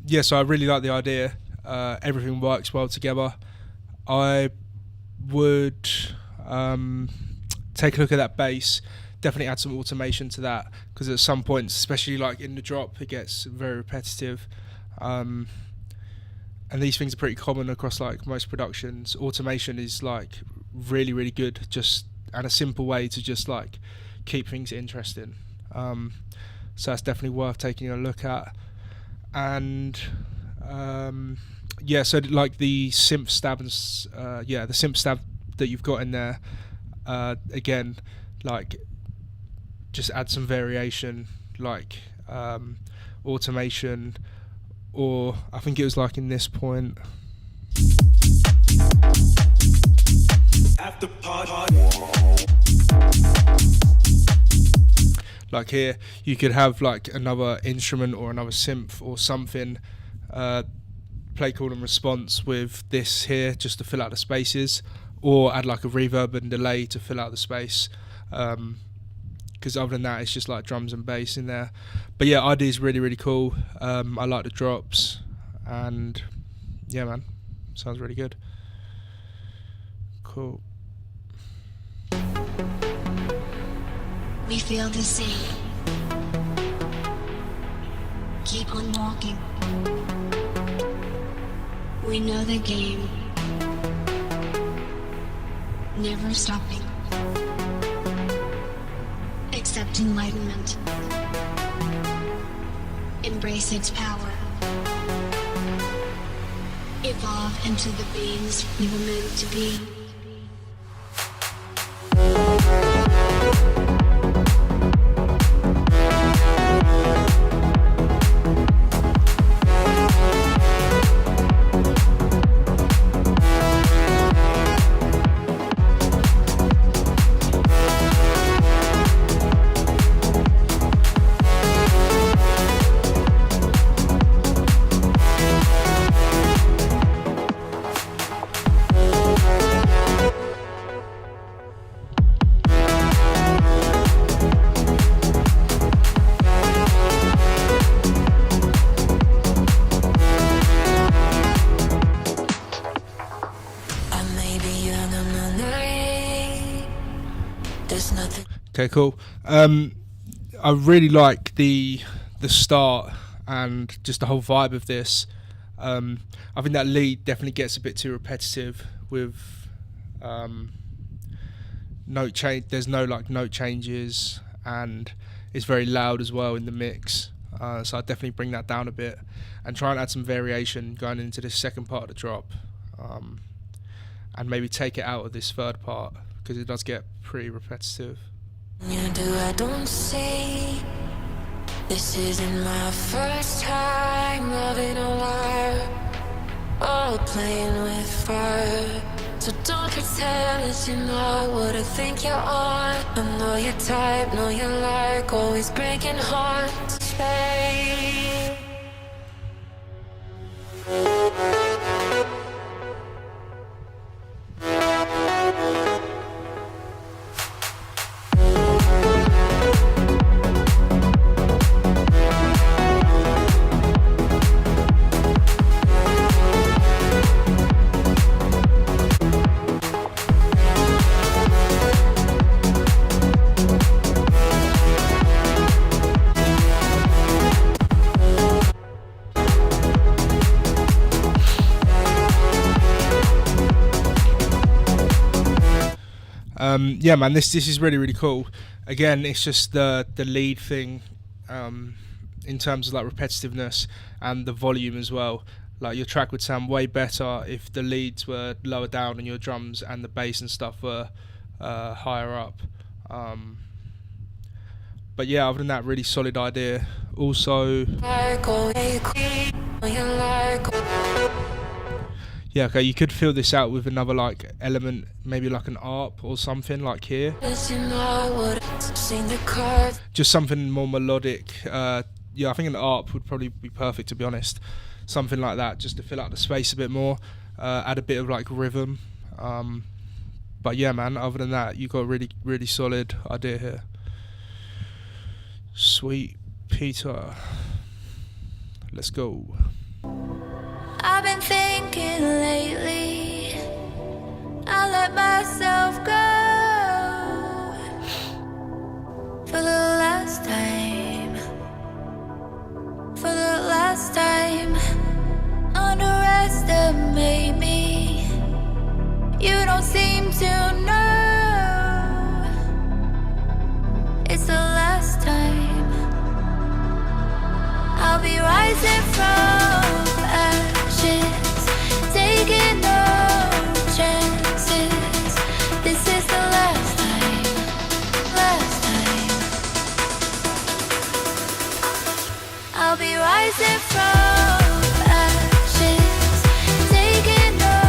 Yeah, so I really like the idea. Everything works well together. I would take a look at that bass. Definitely add some automation to that, because at some points, especially like in the drop, it gets very repetitive. And these things are pretty common across like most productions. Automation is like really, really good, just and a simple way to just like keep things interesting. So that's definitely worth taking a look at. And yeah, so like the synth stab and the synth stab that you've got in there, again, like just add some variation, like automation, or I think it was like in this point. After party. Like here, you could have like another instrument or another synth or something, play call and response with this here just to fill out the spaces, or add like a reverb and delay to fill out the space. Because other than that, it's just like drums and bass in there. But yeah, idea is really, really cool. I like the drops, and yeah, man, sounds really good. Cool. We feel the same. Keep on walking. We know the game. Never stopping. Accept enlightenment. Embrace its power. Evolve into the beings we were meant to be. Okay, cool. I really like the start and just the whole vibe of this. I think that lead definitely gets a bit too repetitive with note change. There's no like note changes, and it's very loud as well in the mix. So I'd definitely bring that down a bit and try and add some variation going into this second part of the drop, and maybe take it out of this third part because it does get pretty repetitive. You do, I don't see. This isn't my first time loving a liar, or playing with fire. So don't pretend that you know what I think you're on. I know your type, know you like always breaking hearts. Stay. Yeah, man, this is really, really cool. Again, it's just the lead thing, in terms of like repetitiveness and the volume as well. Like your track would sound way better if the leads were lower down and your drums and the bass and stuff were higher up. But yeah, other than that, really solid idea. Also, yeah, okay, you could fill this out with another like element, maybe like an ARP or something like here. Just something more melodic. Yeah, I think an ARP would probably be perfect, to be honest. Something like that, just to fill out the space a bit more, add a bit of like rhythm. But yeah, man, other than that, you've got a really, really solid idea here. Sweet Peter. Let's go. I've been thinking lately, I let myself go for the last time, for the last time. Underestimate me, you don't seem to know. It's the last time. I'll be rising from ashes, taking no chances. This is the last time, last time. I'll be rising from ashes, taking no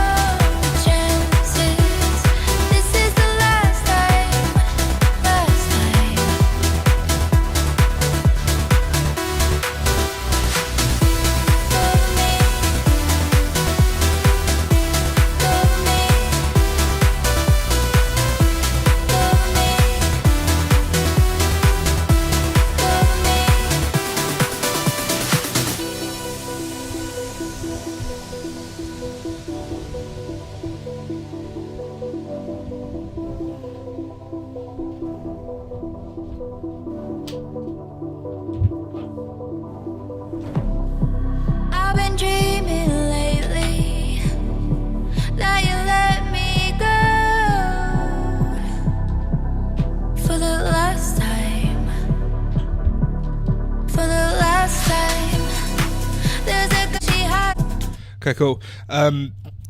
chances. This is the last time, last time. I've been dreaming lately that you let me go for the last time, for the last time. There's a she had. Okay, cool.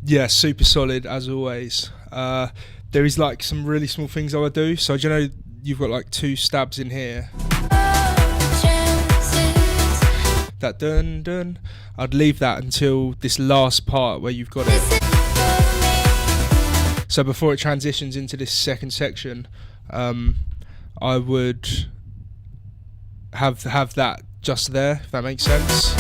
Yeah, super solid as always. There is like some really small things I would do. So do you know you've got like 2 stabs in here. That dun dun. I'd leave that until this last part where you've got it. So before it transitions into this second section, I would have that just there, if that makes sense.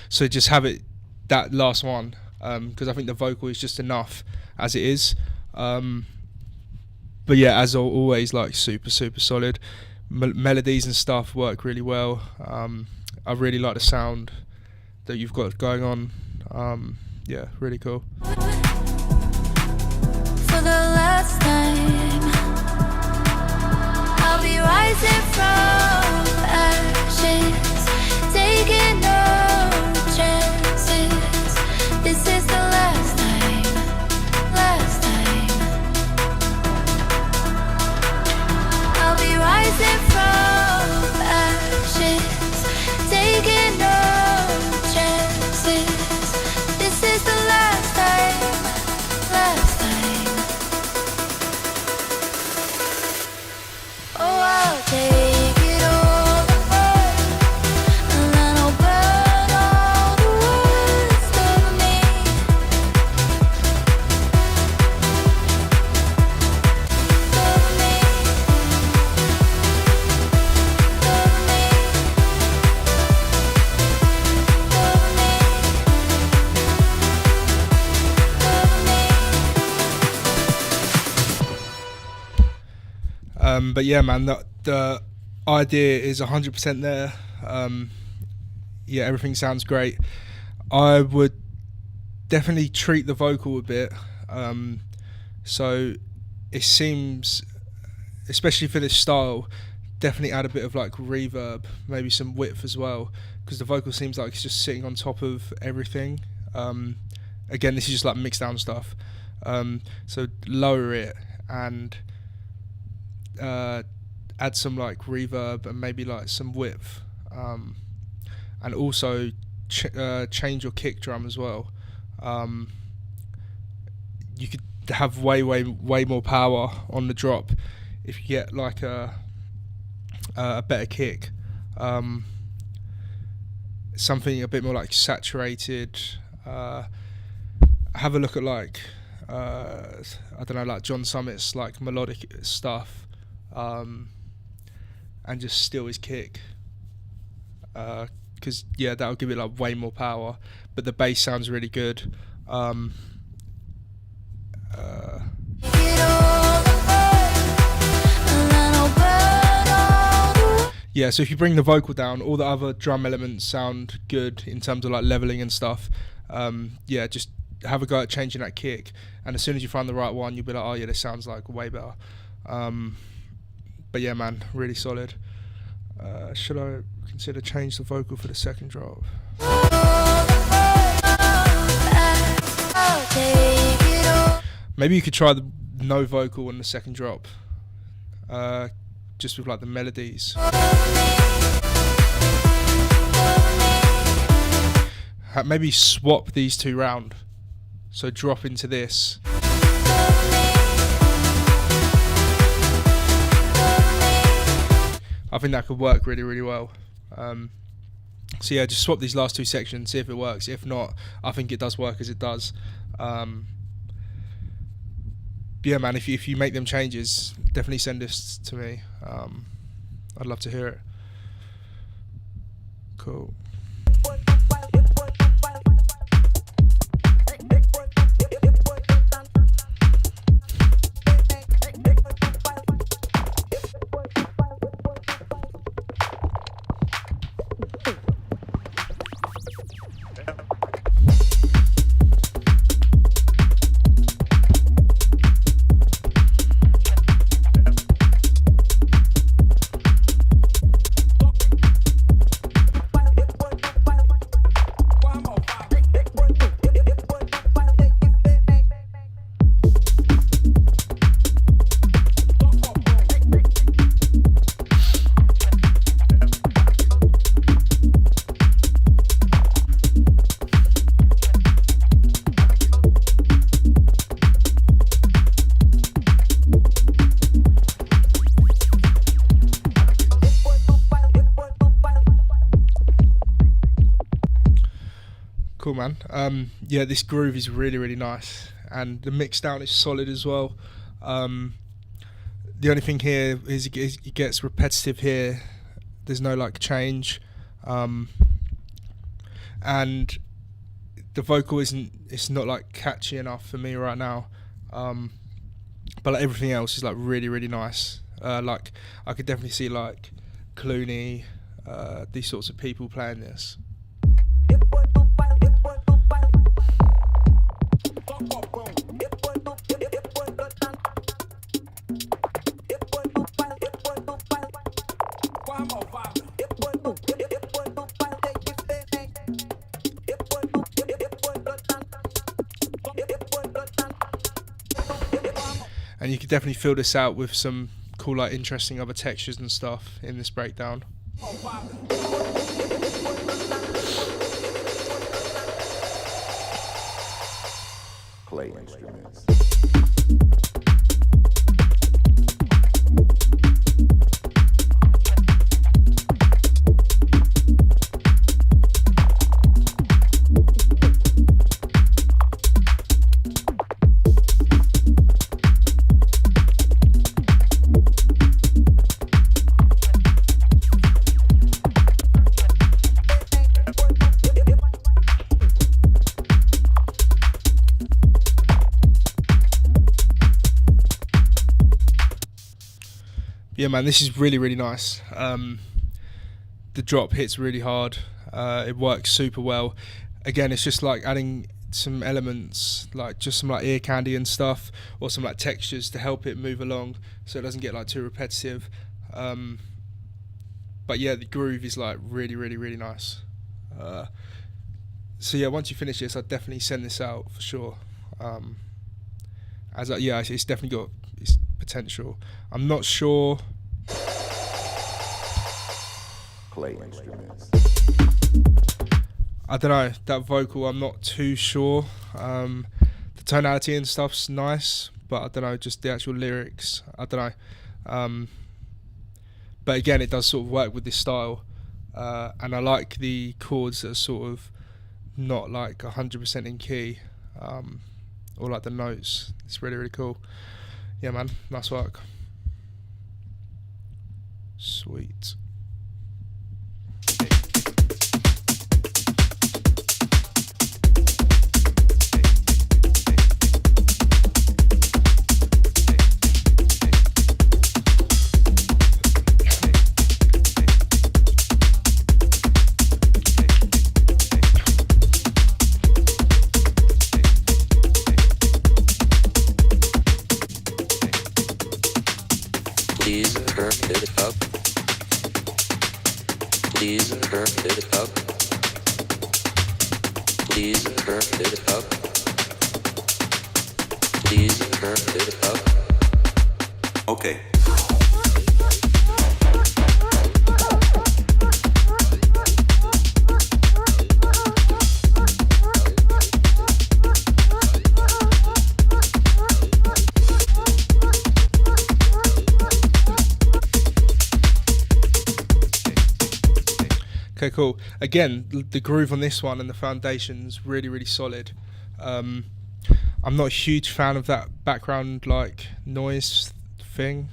So just have it, that last one, because I think the vocal is just enough as it is. But yeah, as always, like super solid. Melodies and stuff work really well. I really like the sound that you've got going on. Yeah, really cool. For the last time, I'll be rising from ashes, taking no chances. This is the last time, last time. I'll be rising from ashes, taking no chances. This is the last time, last time. Oh, I'll take it all apart, and then I'll burn all the worst of me. Of me. But yeah, man, the idea is 100% there. Yeah, everything sounds great. I would definitely treat the vocal a bit. So it seems, especially for this style, definitely add a bit of like reverb, maybe some width as well, because the vocal seems like it's just sitting on top of everything. Again, this is just like mixed down stuff. So lower it and add some like reverb and maybe like some width, and also change your kick drum as well. You could have way more power on the drop if you get like a better kick, something a bit more like saturated. Have a look at like I don't know, like John Summit's like melodic stuff, and just steal his kick, because yeah, that'll give it like way more power, but the bass sounds really good. Yeah, so if you bring the vocal down, all the other drum elements sound good in terms of like leveling and stuff. Yeah, just have a go at changing that kick, and as soon as you find the right one, you'll be like, oh yeah, this sounds like way better. But yeah, man, really solid. Should I consider change the vocal for the second drop? Maybe you could try the no vocal on the second drop, just with like the melodies. Maybe swap these two round, so drop into this. I think that could work really, really well. So yeah, just swap these last two sections, see if it works. If not, I think it does work as it does. Yeah, man, if you make them changes, definitely send this to me. I'd love to hear it. Cool. Cool, man. Yeah, this groove is really, really nice, and the mix down is solid as well. The only thing here is it gets repetitive here. There's no like change, and the vocal it's not like catchy enough for me right now. But like, everything else is like really, really nice. Like I could definitely see like Clooney, these sorts of people playing this. And you can definitely fill this out with some cool, like, interesting other textures and stuff in this breakdown. Play instruments. Yeah, man, this is really, really nice. The drop hits really hard. It works super well. Again, it's just like adding some elements, like just some like ear candy and stuff, or some like textures to help it move along so it doesn't get like too repetitive. But yeah, the groove is like really, really, really nice. So yeah, once you finish this, I'd definitely send this out for sure. Yeah, it's definitely got its potential. I'm not sure. Play instruments. I don't know, that vocal, I'm not too sure. The tonality and stuff's nice, but I don't know, just the actual lyrics, I don't know. But again, it does sort of work with this style. And I like the chords that are sort of not like 100% in key, or like the notes. It's really, really cool. Yeah, man, nice work. Sweet. Please turn it up. Please turn it up. Please turn it up. Please turn it up. Okay. Okay, cool. Again, the groove on this one and the foundation's really, really solid. I'm not a huge fan of that background like noise thing.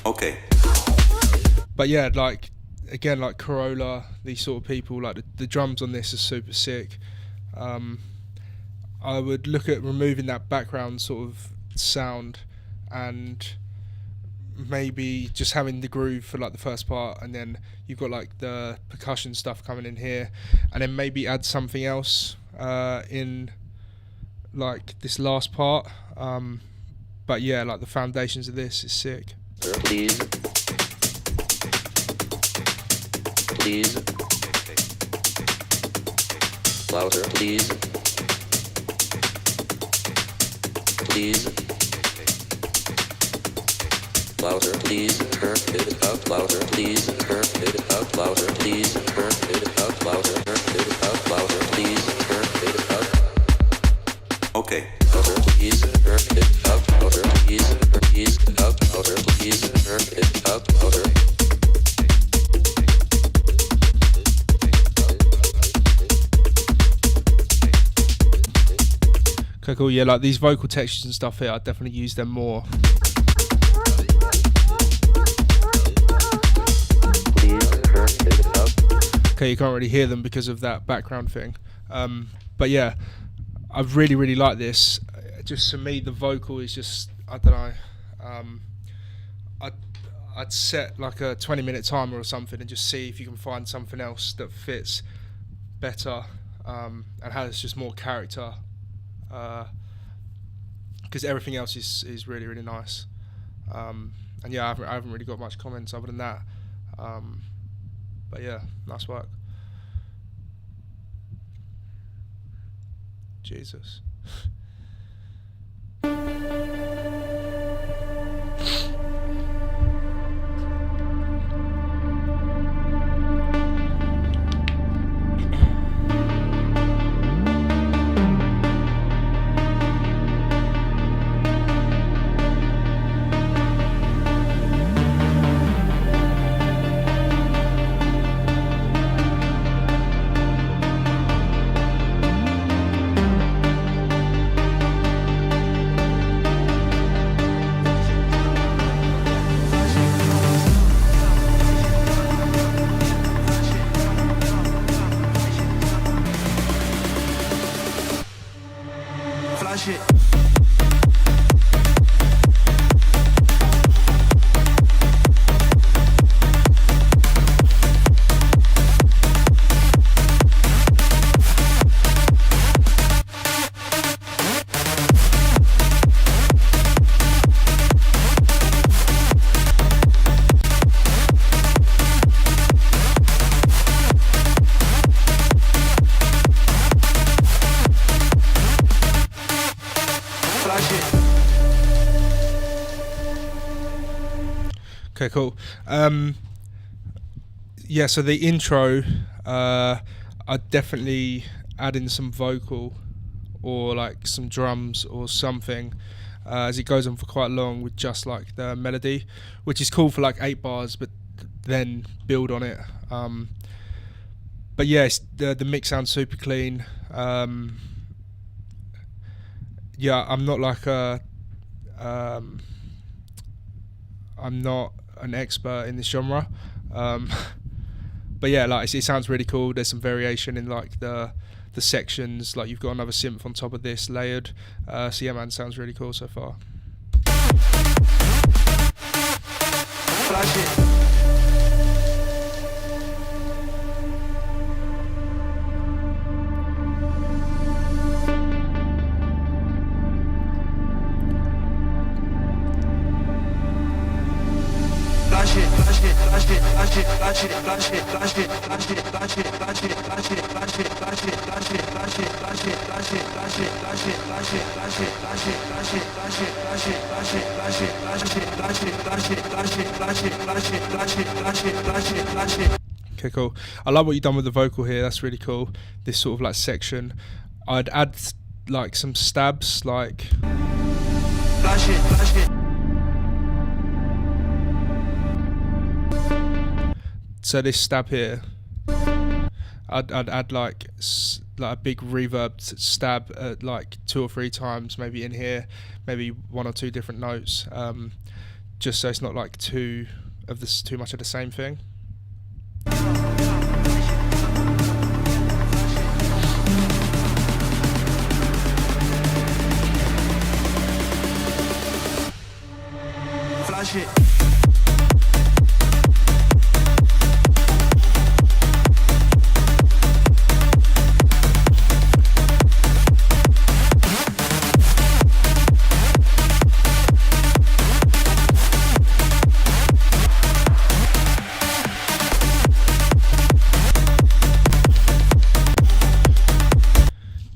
Okay. But yeah, like again, like Corolla, these sort of people, like the drums on this are super sick. I would look at removing that background sort of sound and maybe just having the groove for like the first part, and then you've got like the percussion stuff coming in here, and then maybe add something else in like this last part. But yeah, like the foundations of this is sick. Please. Please. Louder, please. Please. Louder, please. Turn it up. Louder, please. Turn it up. Louder, please. Turn it up. Louder, turn it up. Louder, please. Turn it up. Okay. Louder, please. Turn it up. Louder, please. Please up. Louder, please. Turn it up. Louder. Okay, cool. Yeah, like these vocal textures and stuff here, I'd definitely use them more. Okay, you can't really hear them because of that background thing. But yeah, I really, really like this. Just for me, the vocal is just, I don't know. I'd set like a 20-minute timer or something and just see if you can find something else that fits better and has just more character. Because everything else is really, really nice. And yeah, I haven't really got much comments other than that. But yeah, nice work. Jesus. Flash it. Okay, cool. Yeah, so the intro, I'd definitely add in some vocal or like some drums or something, as it goes on for quite long with just like the melody, which is cool for like 8 bars, but then build on it. But yes, the mix sounds super clean. Yeah, I'm not like I'm not an expert in this genre, but yeah, like it sounds really cool. There's some variation in like the sections, like you've got another synth on top of this layered, so yeah man, sounds really cool so far. Flash it. Okay, cool. I love what you've done with the vocal here. That's really cool. This sort of like section. I'd add like some stabs, like. So this stab here, I'd add like a big reverb stab at like 2 or 3 times, maybe in here, maybe 1 or 2 different notes, just so it's not like too much of the same thing. Flash it.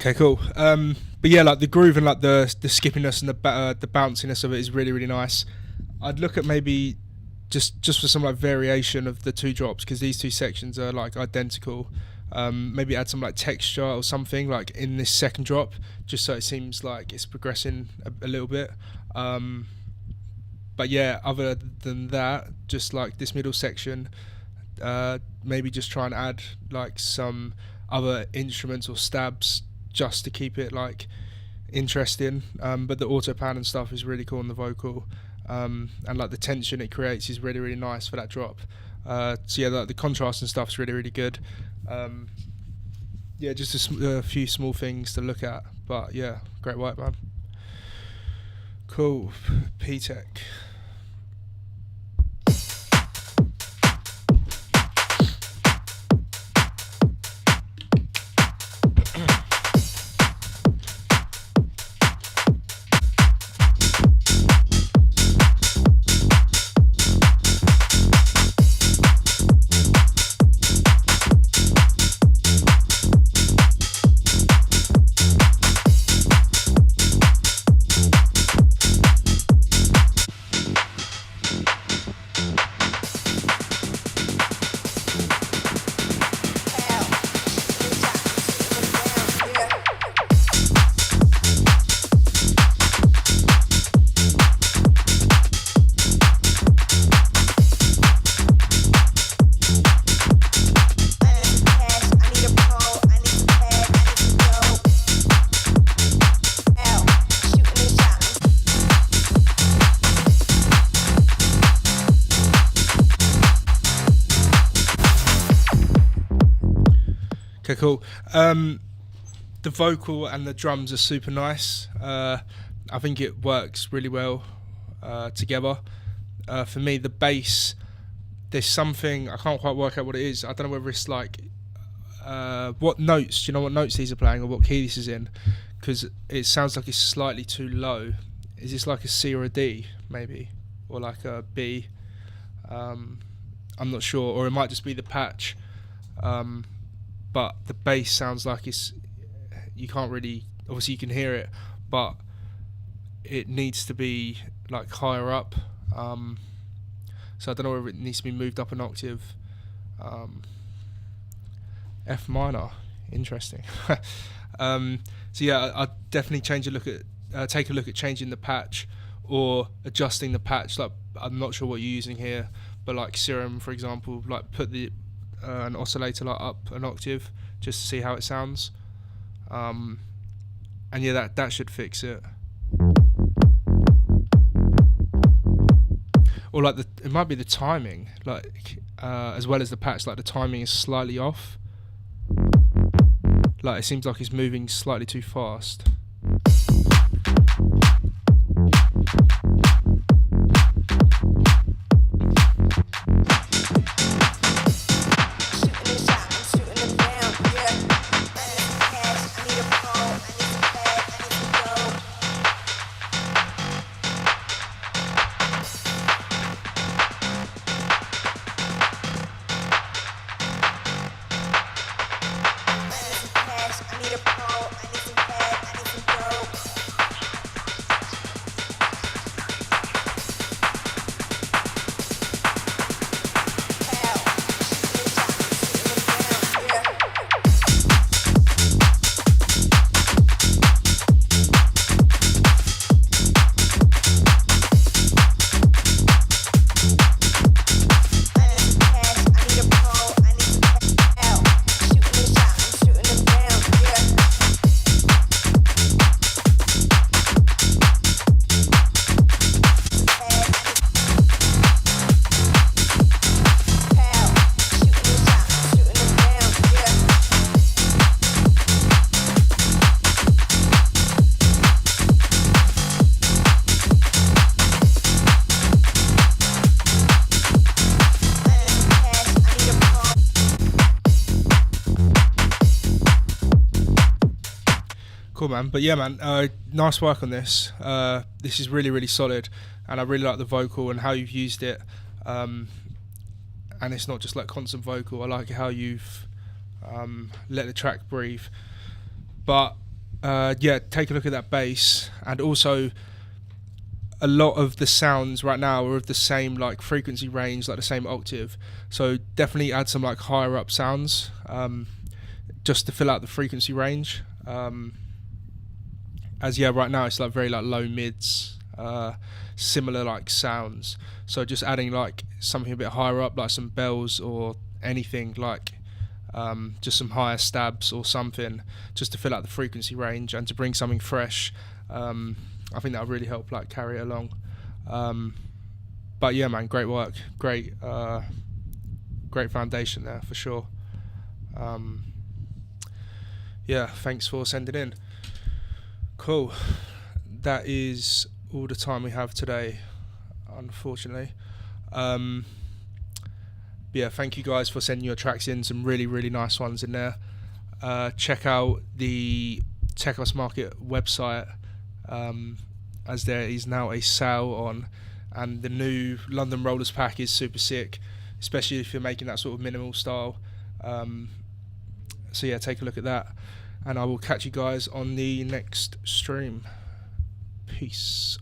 Okay, cool. But yeah, like the groove and like the skippiness and the bounciness of it is really, really nice. I'd look at maybe just for some like variation of the 2 drops, because these 2 sections are like identical. Maybe add some like texture or something like in this second drop, just so it seems like it's progressing a little bit. But yeah, other than that, just like this middle section, maybe just try and add like some other instruments or stabs just to keep it like interesting. But the auto pan and stuff is really cool on the vocal, and like the tension it creates is really, really nice for that drop. So yeah, like the contrast and stuff is really, really good. Yeah, just a few small things to look at, but yeah, great work, man. Cool. P-Tech. Okay, cool. The vocal and the drums are super nice. I think it works really well together. For me, the bass, there's something, I can't quite work out what it is. I don't know whether it's like, what notes, do you know what notes these are playing or what key this is in? Because it sounds like it's slightly too low. Is this like a C or a D, maybe? Or like a B? I'm not sure. Or it might just be the patch. But the bass sounds like it's, you can't really, obviously you can hear it, but it needs to be like higher up. So I don't know whether it needs to be moved up an octave. F minor, interesting. So yeah, I'd definitely take a look at changing the patch or adjusting the patch. Like, I'm not sure what you're using here, but like Serum, for example, like put the an oscillator like up an octave just to see how it sounds. And yeah, that should fix it. Or like it might be the timing, like as well as the patch. Like the timing is slightly off. Like it seems like it's moving slightly too fast. Cool, man. But yeah, man, nice work on this. This is really, really solid, and I really like the vocal and how you've used it. And it's not just like constant vocal. I like how you've let the track breathe. But yeah, take a look at that bass, and also a lot of the sounds right now are of the same like frequency range, like the same octave. So definitely add some like higher up sounds, just to fill out the frequency range. As yeah, right now it's like very like low mids, similar like sounds. So just adding like something a bit higher up, like some bells or anything like just some higher stabs or something, just to fill out the frequency range and to bring something fresh. I think that'll really help like carry it along. But yeah, man, great work, great foundation there for sure. Yeah, thanks for sending in. Cool. That is all the time we have today, unfortunately. But yeah, thank you guys for sending your tracks in, some really, really nice ones in there. Check out the Techos Market website, as there is now a sale on, and the new London Rollers pack is super sick, especially if you're making that sort of minimal style. So yeah, take a look at that, and I will catch you guys on the next stream. Peace.